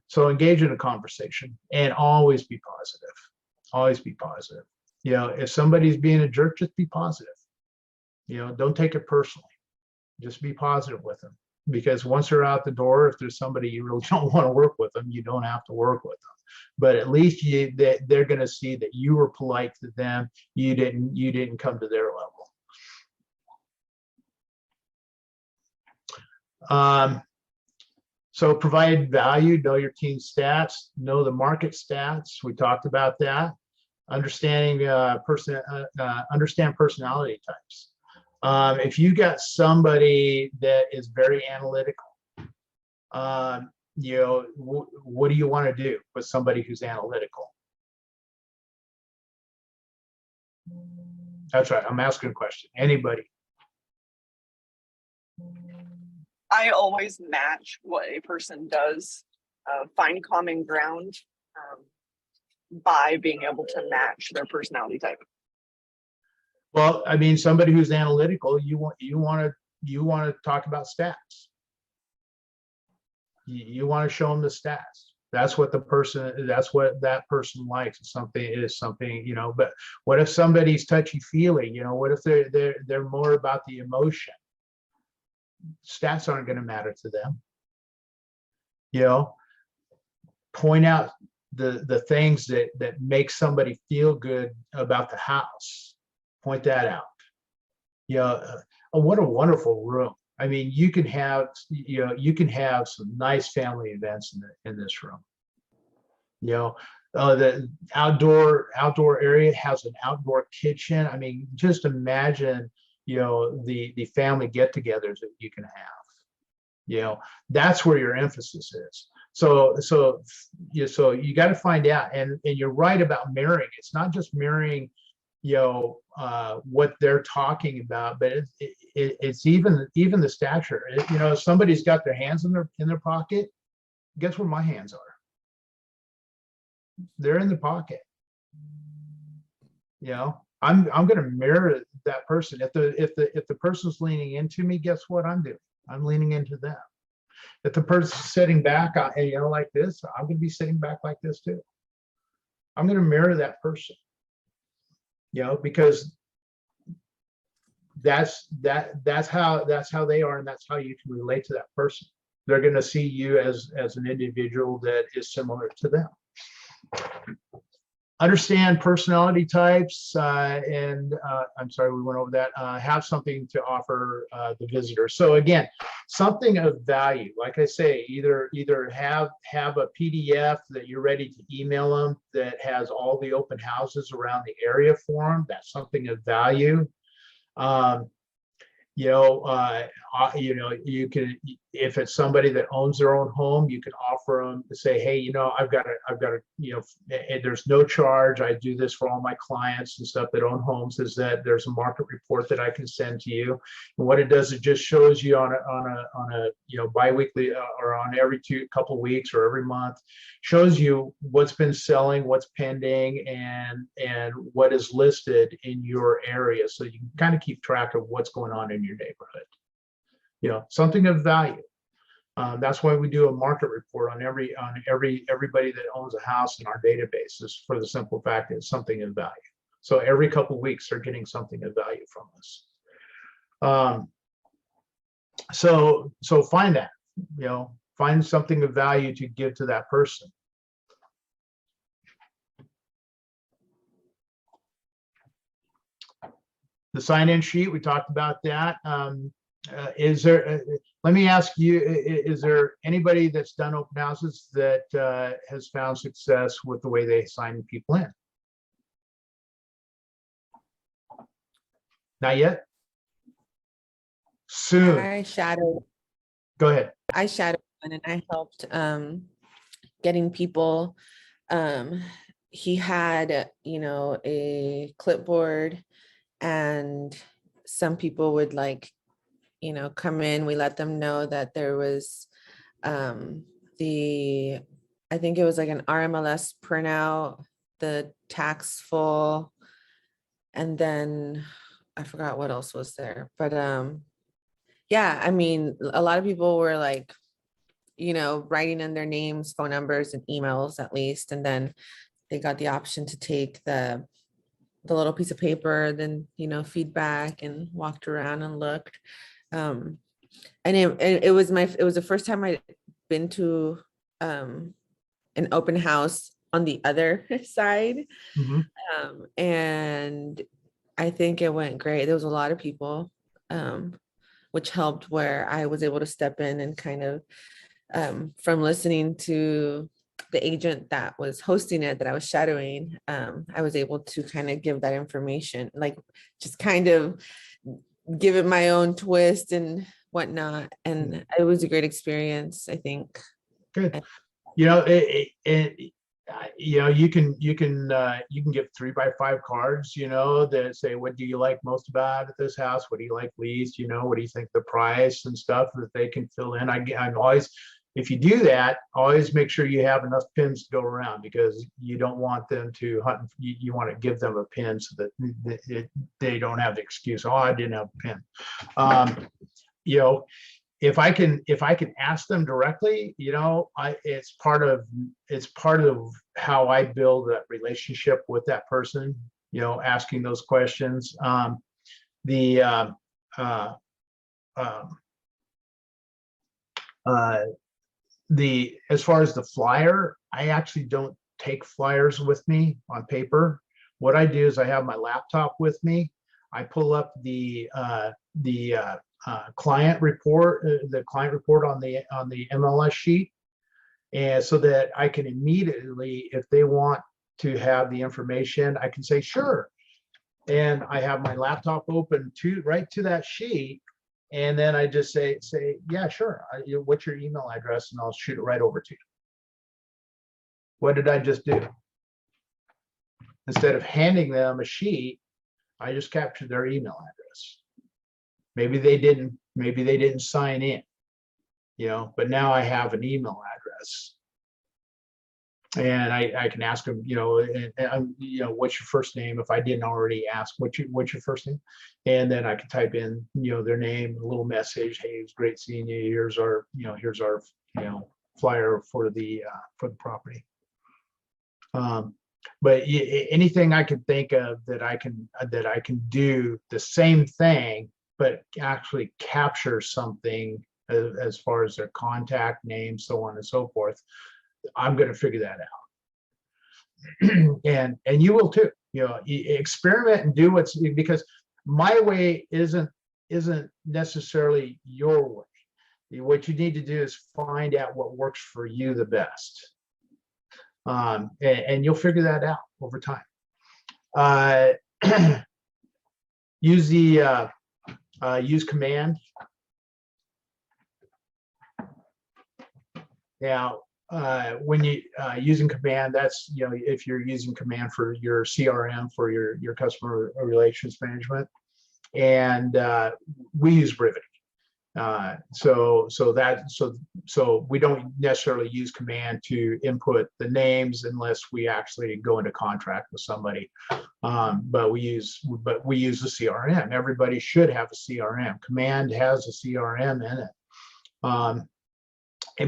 So engage in a conversation and always be positive. Always be positive. You know, if somebody's being a jerk, just be positive. You know, don't take it personally. Just be positive with them, because once they're out the door, if there's somebody you really don't want to work with them, you don't have to work with them. But at least they're going to see that you were polite to them. You didn't come to their level. So provide value, know your team's stats, know the market stats. We talked about that. Understand personality types. If you got somebody that is very analytical, you know, what do you want to do with somebody who's analytical? That's right. I'm asking a question. Anybody? I always match what a person does, find common ground by being able to match their personality type. Well, I mean, somebody who's analytical, you want to talk about stats. You want to show them the stats. That's what that person likes. It's something, you know. But what if somebody's touchy-feely? You know, what if they're more about the emotion? Stats aren't going to matter to them. You know, point out the things that make somebody feel good about the house. Point that out. You know, what a wonderful room. I mean, you can have some nice family events in this room. You know, the outdoor area has an outdoor kitchen. I mean, just imagine, you know, the family get-togethers that you can have. You know, that's where your emphasis is. So you got to find out, and you're right about mirroring. It's not just mirroring, you know, what they're talking about, but it's even the stature. You know, if somebody's got their hands in their pocket, guess where my hands are? They're in the pocket. You know, I'm going to mirror that person. If the person's leaning into me, guess what I'm doing? I'm leaning into them. If the person's sitting back, like this, I'm gonna be sitting back like this too. I'm gonna mirror that person, because that's how they are, and that's how you can relate to that person. They're gonna see you as an individual that is similar to them. Understand personality types, and I'm sorry, we went over that. Have something to offer the visitor. So again, something of value. Like I say, either have a PDF that you're ready to email them that has all the open houses around the area for them. That's something of value. You can, if it's somebody that owns their own home, you can offer them to say, hey, I've got there's no charge. I do this for all my clients and stuff that own homes, is that there's a market report that I can send to you. And what it does, it just shows you on a biweekly or on every couple weeks or every month, shows you what's been selling, what's pending, and what is listed in your area. So you can kind of keep track of what's going on in your neighborhood. Something of value. That's why we do a market report on everybody that owns a house in our databases, for the simple fact that it's something of value. So every couple of weeks they're getting something of value from us. So find that, find something of value to give to that person. The sign-in sheet, we talked about that. Let me ask you, is there anybody that's done open houses that has found success with the way they sign people in? Not yet? Soon. I shadowed Go ahead. one, and I helped getting people. He had, a clipboard, and some people would come in. We let them know that there was I think it was like an RMLS printout, the tax full, and then I forgot what else was there. But yeah, I mean, a lot of people were writing in their names, phone numbers, and emails at least, and then they got the option to take the little piece of paper, then feedback, and walked around and looked. And it was the first time I'd been to an open house on the other side. Mm-hmm. And I think it went great. There was a lot of people, which helped, where I was able to step in and kind of, from listening to the agent that was hosting it, that I was shadowing, I was able to kind of give that information, just kind of give it my own twist and whatnot. And it was a great experience, I think. Good. You can give 3x5 cards, that say, what do you like most about this house? What do you like least? What do you think the price and stuff that they can fill in? I'm always, if you do that, always make sure you have enough pins to go around, because you don't want them to hunt. You want to give them a pin so that they don't have the excuse, oh, I didn't have a pin. If I can ask them directly, it's part of how I build that relationship with that person, asking those questions. As far as the flyer, I actually don't take flyers with me on paper. What I do is I have my laptop with me. I pull up the client report on the MLS sheet, and so that I can immediately, if they want to have the information, I can say sure, and I have my laptop open right to that sheet. And then I just say, yeah, sure. What's your email address? And I'll shoot it right over to you. What did I just do? Instead of handing them a sheet, I just captured their email address. Maybe they didn't sign in, but now I have an email address. And I can ask them, you know, what's your first name? If I didn't already ask, what's your first name? And then I can type in, you know, their name, a little message. Hey, it was great seeing you. Here's our, here's our, flyer for the property. But anything I can think of that I can do the same thing, but actually capture something as far as their contact name, so on and so forth. I'm going to figure that out. and you will too. You know, experiment and do because my way isn't necessarily your way. What you need to do is find out what works for you the best. And you'll figure that out over time. Use command. Now, when you using command, that's, you know, if you're using command for your CRM, for your customer relations management, and we use Brivity. So we don't necessarily use command to input the names unless we actually go into contract with somebody. But we use the CRM. Everybody should have a CRM. Command has a CRM in it.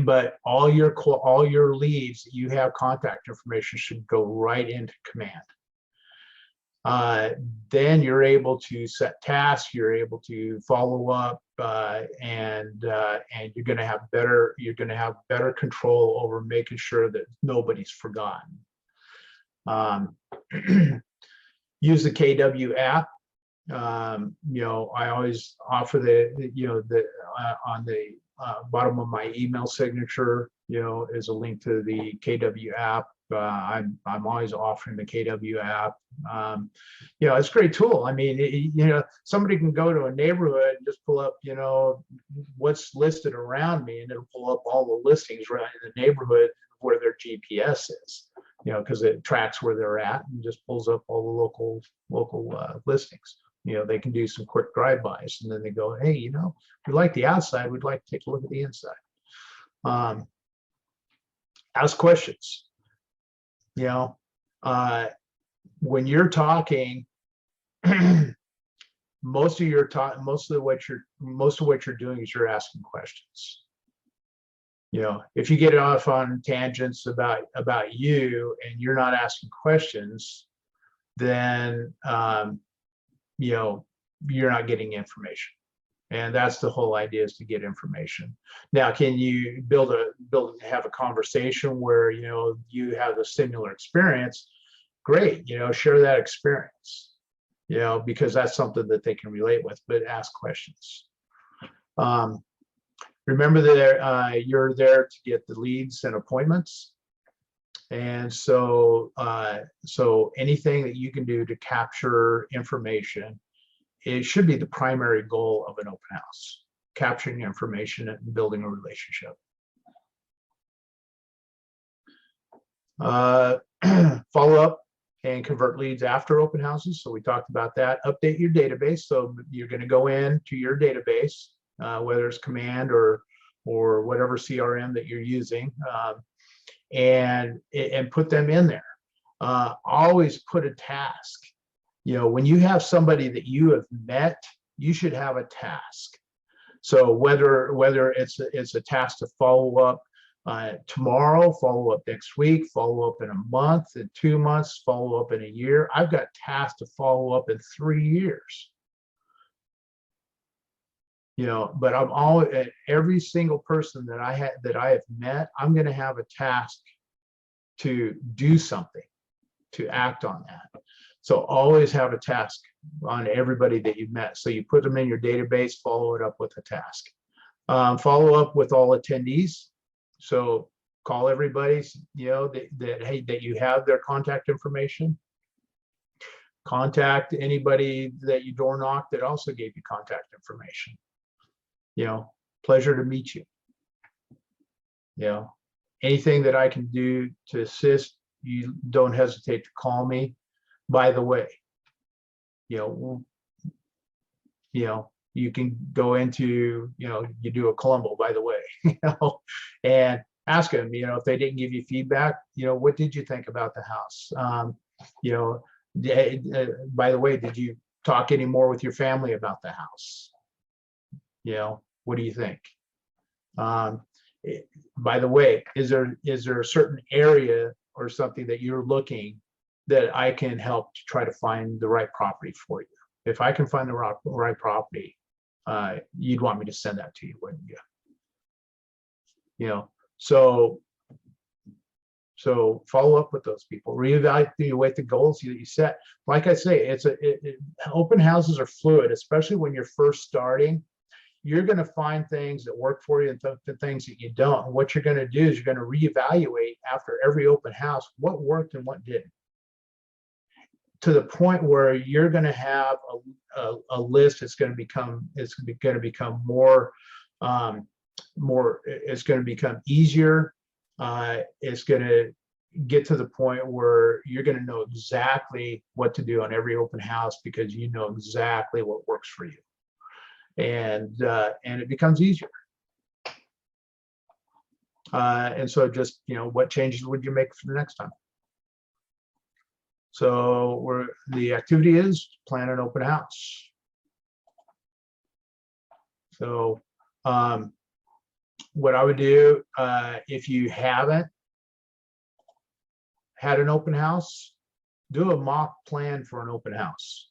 But all your leads that you have contact information should go right into command. Then you're able to set tasks, you're able to follow up, and you're going to have better control over making sure that nobody's forgotten. Use the KW app. You know, I always offer on the bottom of my email signature, you know, is a link to the KW app. I'm always offering the KW app. You know, it's a great tool. I mean, you know, somebody can go to a neighborhood and just pull up, you know, what's listed around me, and it'll pull up all the listings right in the neighborhood where their GPS is, you know, because it tracks where they're at and just pulls up all the local listings. You know, they can do some quick drive-bys, and then they go, hey, you know, we like the outside, we'd like to take a look at the inside. Ask questions. You know, when you're talking, most of what you're doing is you're asking questions. You know, if you get off on tangents about you and you're not asking questions, then you know, you're not getting information. And that's the whole idea, is to get information. Now, can you have a conversation where, you know, you have a similar experience? Great, you know, share that experience, you know, because that's something that they can relate with, but ask questions. Remember that you're there to get the leads and appointments. And so, anything that you can do to capture information, it should be the primary goal of an open house: capturing information and building a relationship. Follow up and convert leads after open houses. So we talked about that. Update your database. So you're going to go into your database, whether it's command or whatever CRM that you're using, and put them in there. Always put a task. You know, when you have somebody that you have met, you should have a task. So whether it's a task to follow up tomorrow, follow up next week, follow up in a month, in 2 months, follow up in a year. I've got tasks to follow up in 3 years. You know, but I'm always, every single person that I have met, I'm going to have a task to do something, to act on that. So always have a task on everybody that you've met. So you put them in your database, follow it up with a task. Follow up with all attendees. So call everybody, you know, that you have their contact information. Contact anybody that you door knocked that also gave you contact information. You know, pleasure to meet you. You know, anything that I can do to assist, you don't hesitate to call me. By the way, you know, you can go into, you know, you do a Columbo, by the way, you know, and ask them, if they didn't give you feedback, what did you think about the house? You know, by the way, did you talk any more with your family about the house? What do you think? By the way, is there a certain area or something that you're looking that I can help to try to find the right property for you? If I can find the right property, you'd want me to send that to you, wouldn't you? So follow up with those people, reevaluate the goals that you set. Like I say, open houses are fluid, especially when you're first starting. You're going to find things that work for you and the things that you don't. And what you're going to do is you're going to reevaluate after every open house what worked and what didn't, to the point where you're going to have a list that's going to become more it's going to become easier. It's going to get to the point where you're going to know exactly what to do on every open house because you know exactly what works for you. And it becomes easier. And so just, what changes would you make for the next time? So the activity is plan an open house. So what I would do, if you haven't had an open house, do a mock plan for an open house.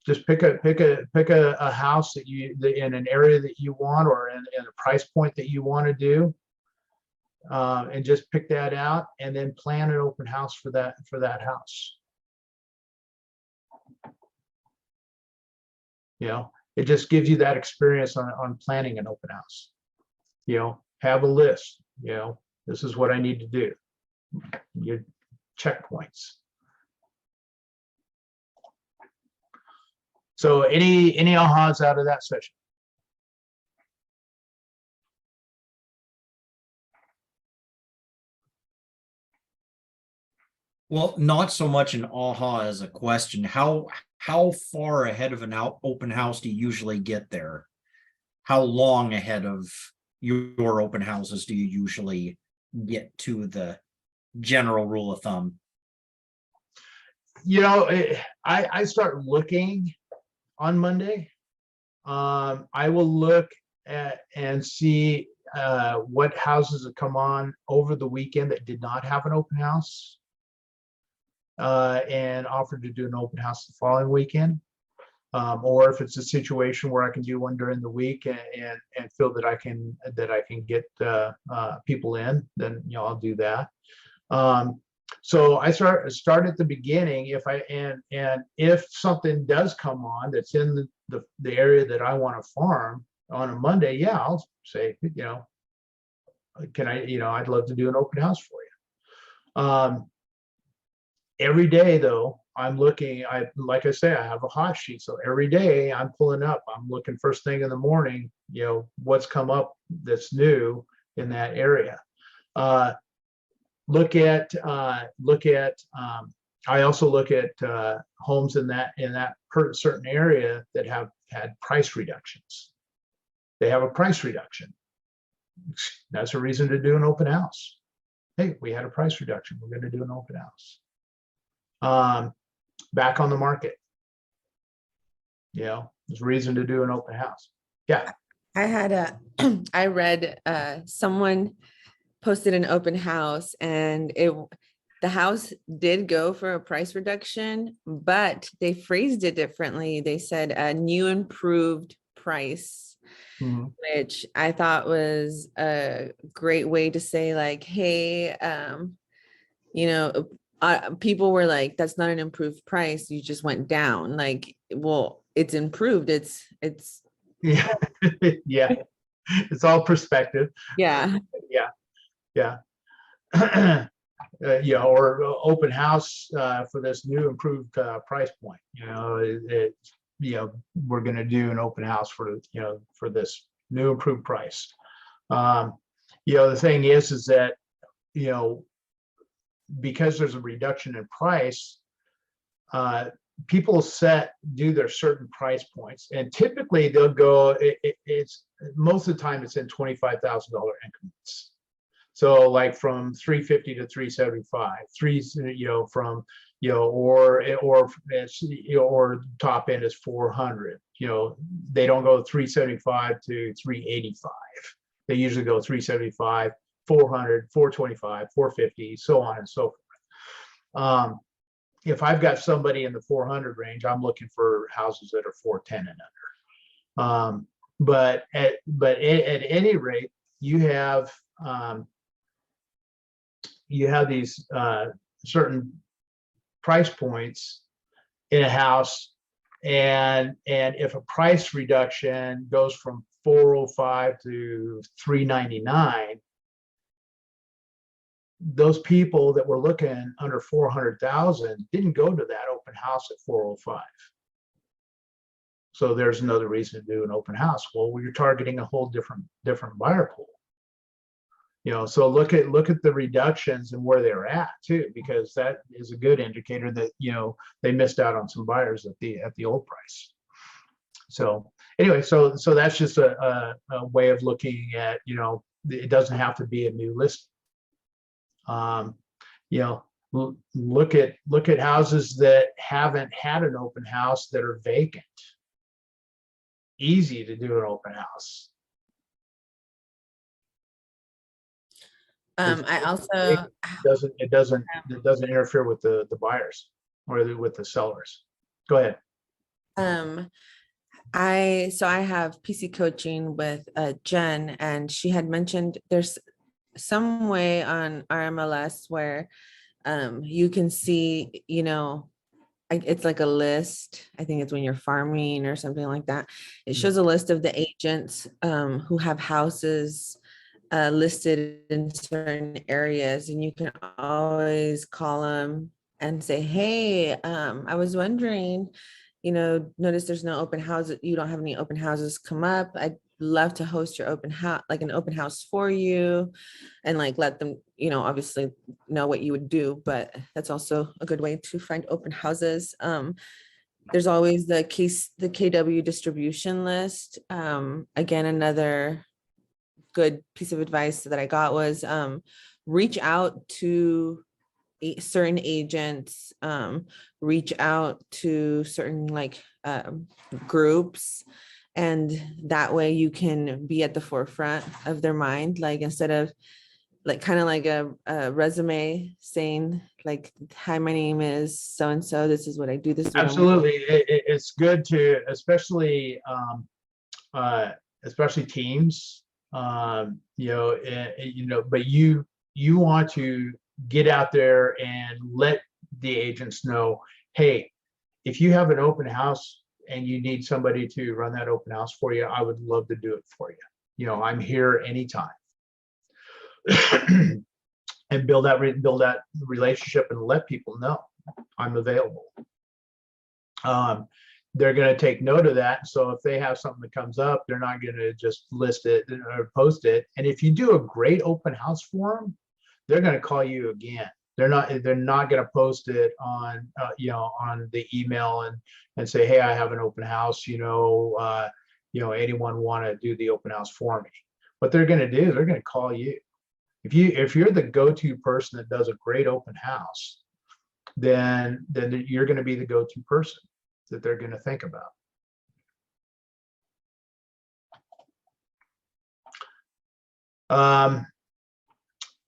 Just pick a house that in an area that you want, or in a price point that you want to do, and just pick that out, and then plan an open house for that house. It just gives you that experience on planning an open house. Have a list. This is what I need to do. Your checkpoints. So any ahas out of that session? Well, not so much an aha as a question. How far ahead of an open house do you usually get there? How long ahead of your open houses do you usually get to the general rule of thumb? I start looking on Monday. I will look at and see what houses have come on over the weekend that did not have an open house, and offered to do an open house the following weekend. Or if it's a situation where I can do one during the week and feel that I can get people in, then I'll do that. So I start at the beginning. If something does come on that's in the area that I want to farm on a Monday, yeah, I'll say, can I, I'd love to do an open house for you. Every day though, I'm looking, like I say, I have a hot sheet. So every day I'm pulling up, I'm looking first thing in the morning, what's come up that's new in that area. I also look at homes in that certain area that have had price reductions. They have a price reduction. That's a reason to do an open house. Hey, we had a price reduction. We're going to do an open house. Back on the market. There's a reason to do an open house. Yeah. I read someone posted an open house, and the house did go for a price reduction, but they phrased it differently. They said a new improved price, which I thought was a great way to say, like, hey, people were like, that's not an improved price. You just went down. Like, well, it's improved. It's yeah. Yeah. It's all perspective. Yeah. Yeah. Or open house for this new improved price point. We're going to do an open house for this new improved price. The thing is that because there's a reduction in price, people do their certain price points, and typically they'll go. It's most of the time it's in $25,000 increments. So like from 350 to 375, from, or top end is 400, they don't go 375 to 385. They usually go 375, 400, 425, 450, so on and so forth. If I've got somebody in the 400 range, I'm looking for houses that are 410 and under. But at any rate, you have these certain price points in a house, and if a price reduction goes from 405 to 399, those people that were looking under 400,000 didn't go to that open house at 405. So there's another reason to do an open house. Well, you're targeting a whole different buyer pool. So look at the reductions and where they're at too, because that is a good indicator that they missed out on some buyers at the old price. So anyway, so that's just a way of looking at, it doesn't have to be a new listing. Look at houses that haven't had an open house that are vacant. Easy to do an open house. I also It doesn't interfere with the buyers or with the sellers. Go ahead. I have PC coaching with Jen, and she had mentioned there's some way on RMLS where you can see, it's like a list. I think it's when you're farming or something like that. It shows a list of the agents who have houses listed in certain areas, and you can always call them and say, hey, I was wondering, notice there's no open houses. You don't have any open houses come up. I'd love to host your open house, like an open house for you, and like let them, obviously know what you would do, but that's also a good way to find open houses. There's always the KW distribution list. Again, another good piece of advice that I got was reach out to certain agents, reach out to certain groups, and that way you can be at the forefront of their mind, like instead of kind of like a resume saying like, hi, my name is so and so, this is what I do, this is what Absolutely. It's good to, especially teams, but you want to get out there and let the agents know, hey, if you have an open house and you need somebody to run that open house for you, I would love to do it for you. I'm here anytime. And build that relationship and let people know I'm available. They're going to take note of that. So if they have something that comes up, they're not going to just list it or post it. And if you do a great open house for them, they're going to call you again. They're not going to post it on on the email and say, hey, I have an open house, anyone want to do the open house for me? What they're going to do is they're going to call you. If you're the go-to person that does a great open house, then you're going to be the go-to person that they're going to think about.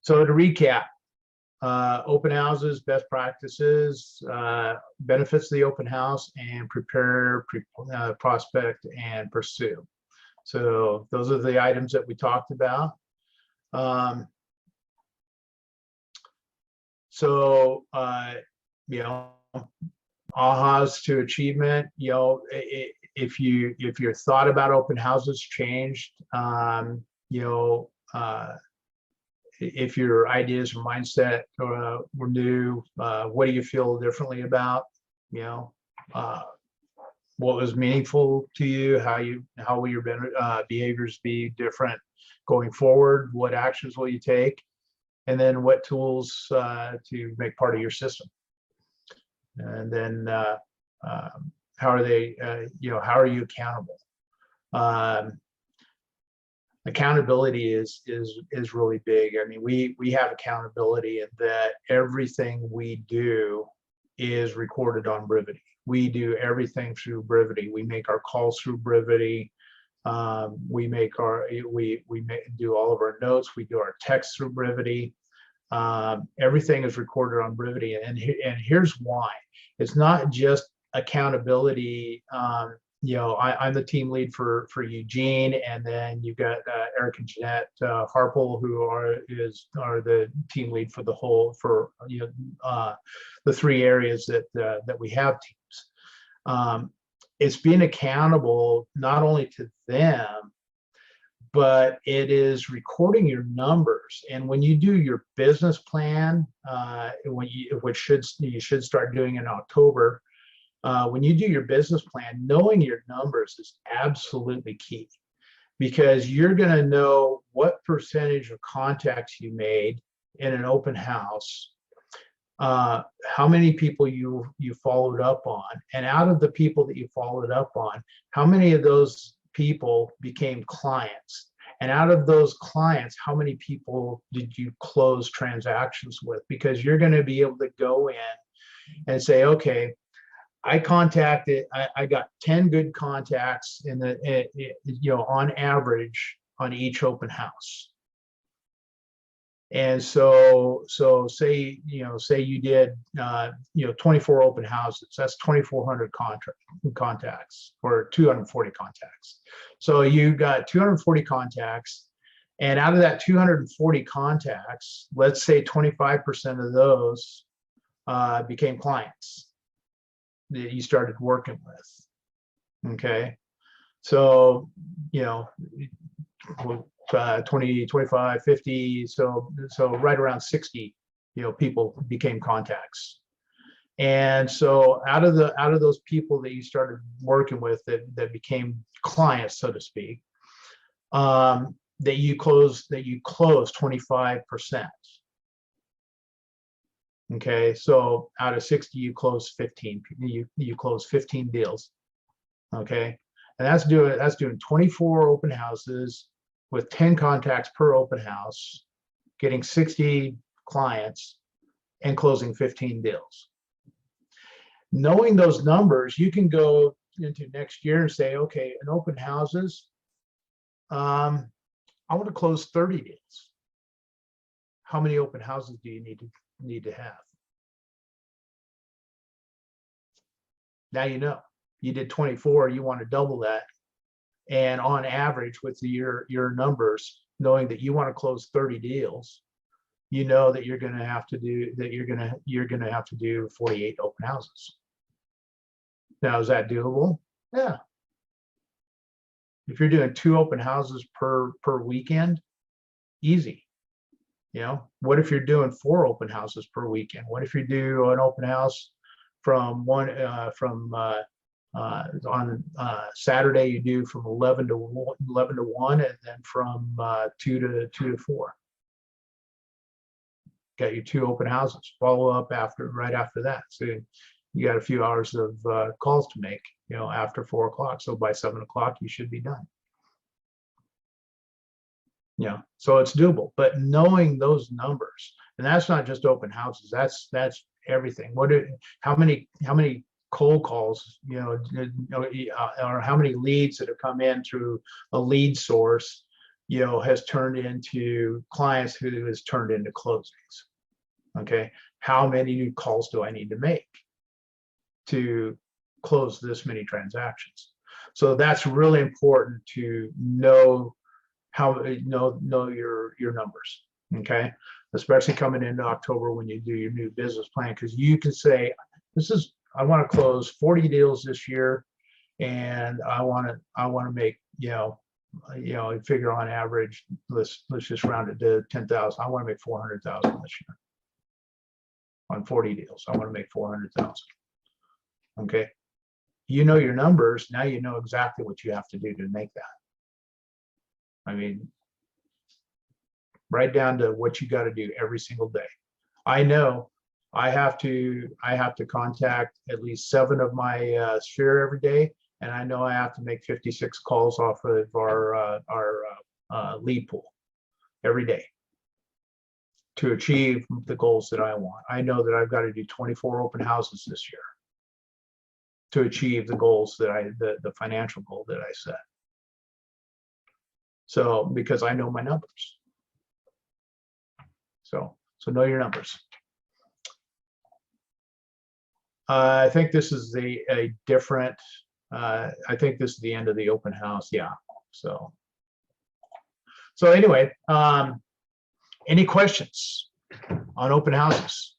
So to recap, open houses, best practices, benefits of the open house, and prepare, prospect, and pursue. So those are the items that we talked about. Ahas to achievement, if your thought about open houses changed, if your ideas or mindset were new, what do you feel differently about? What was meaningful to you? How will your behaviors be different going forward? What actions will you take? And then what tools to make part of your system? And then how are they? How are you accountable? accountability is really big. I mean, we have accountability in that everything we do is recorded on Brivity. We do everything through Brivity. We make our calls through Brivity. We do all of our notes. We do our texts through Brivity. Everything is recorded on Brivity, and here's why. It's not just accountability. I'm the team lead for Eugene, and then you've got Eric and Jeanette Harple, who are the team lead for the 3 areas that we have teams. It's being accountable not only to them, but it is recording your numbers. And when you do your business plan, which you should start doing in October, when you do your business plan, knowing your numbers is absolutely key, because you're going to know what percentage of contacts you made in an open house, how many people you followed up on, and out of the people that you followed up on, how many of those people became clients, and out of those clients, how many people did you close transactions with? Because you're going to be able to go in and say, okay, I got 10 good contacts on average on each open house. And so say you did 24 open houses, that's 2,400 contacts, or 240 contacts. So you got 240 contacts, and out of that 240 contacts, let's say 25% of those became clients that you started working with. Okay, so 20, 25, 50, so right around 60 people became contacts. And so out of those people that you started working with that became clients, so to speak, that you closed 25%. Okay, so out of 60, you close 15. You close 15 deals. Okay, and that's doing 24 open houses with 10 contacts per open house, getting 60 clients, and closing 15 deals. Knowing those numbers, you can go into next year and say, okay, in open houses, I want to close 30 deals. How many open houses do you need to have? Now you did 24, you want to double that. And on average, with your numbers, knowing that you want to close 30 deals, that you're going to have to do 48 open houses. Now, is that doable? Yeah. If you're doing 2 open houses per weekend, easy. What if you're doing 4 open houses per weekend? What if you do an open house on Saturday, you do from 11 to 1, and then from 2 to 4. Got your 2 open houses. Follow up right after that. So you got a few hours of calls to make, after 4 o'clock. So by 7 o'clock, you should be done. So it's doable, but knowing those numbers, and that's not just open houses, that's everything. How many cold calls, or how many leads that have come in through a lead source, has turned into clients, who has turned into closings. Okay, how many new calls do I need to make to close this many transactions? So that's really important to know know your numbers. Okay, especially coming into October when you do your new business plan, because you can say, I want to close 40 deals this year, and I want to make, figure on average, let's just round it to 10,000. I want to make 400,000 this year on 40 deals. I want to make 400,000. Okay, your numbers. Now you know exactly what you have to do to make that. I mean, right down to what you got to do every single day. I know I have to contact at least 7 of my sphere every day, and I know I have to make 56 calls off of our lead pool every day to achieve the goals that I want. I know that I've got to do 24 open houses this year to achieve the goals that the financial goal that I set. So, because I know my numbers. So know your numbers. I think this is a different, I think this is the end of the open house. Yeah. So anyway, any questions on open houses?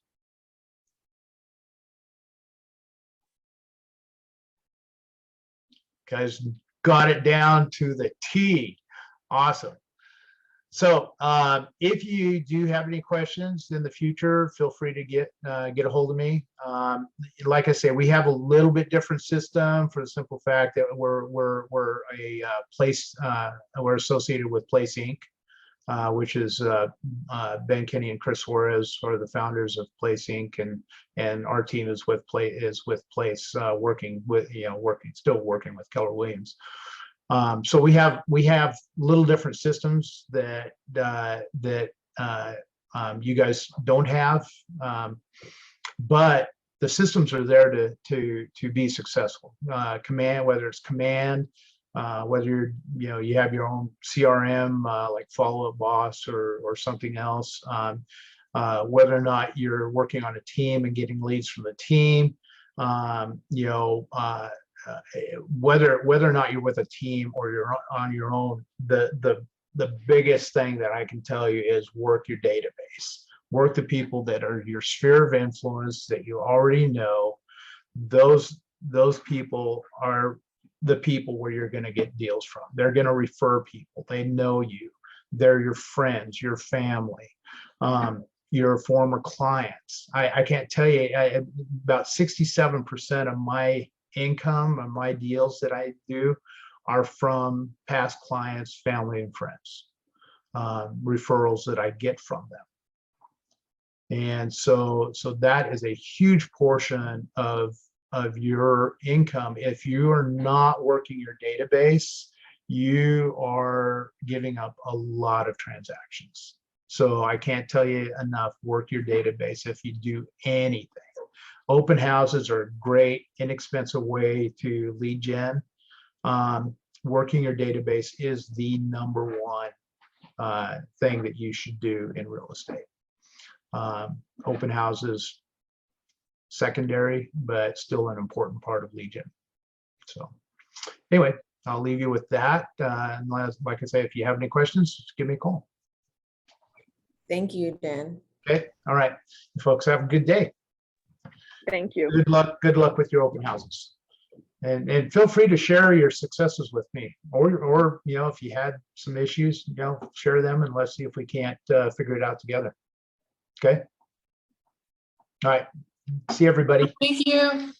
Guys got it down to the T. Awesome. So if you do have any questions in the future, feel free to get a hold of me. Like I say, we have a little bit different system for the simple fact that we're a place, we're associated with Place Inc., which is Ben Kenny and Chris Suarez are the founders of Place Inc., and our team is with Place, working with still working with Keller Williams. So we have little different systems that you guys don't have, but the systems are there to be successful. Command, whether it's Command, whether you have your own CRM like Follow Up Boss or something else, whether or not you're working on a team and getting leads from the team, whether or not you're with a team or you're on your own, the biggest thing that I can tell you is work your database. Work the people that are your sphere of influence that you already know. Those people are the people where you're going to get deals from. They're going to refer people. They know you. They're your friends, your family, your former clients. I can't tell you, about 67% of my income and my deals that I do are from past clients, family, and friends, referrals that I get from them. And so that is a huge portion of your income. If you are not working your database, you are giving up a lot of transactions. So I can't tell you enough, work your database if you do anything. Open houses are a great, inexpensive way to lead gen. Working your database is the #1 thing that you should do in real estate. Open houses, secondary, but still an important part of lead gen. So anyway, I'll leave you with that. And like I say, if you have any questions, just give me a call. Thank you, Dan. Okay. All right. You folks have a good day. Thank you. Good luck with your open houses. And feel free to share your successes with me, or if you had some issues, share them, and let's see if we can't figure it out together. Okay. All right. See everybody. Thank you.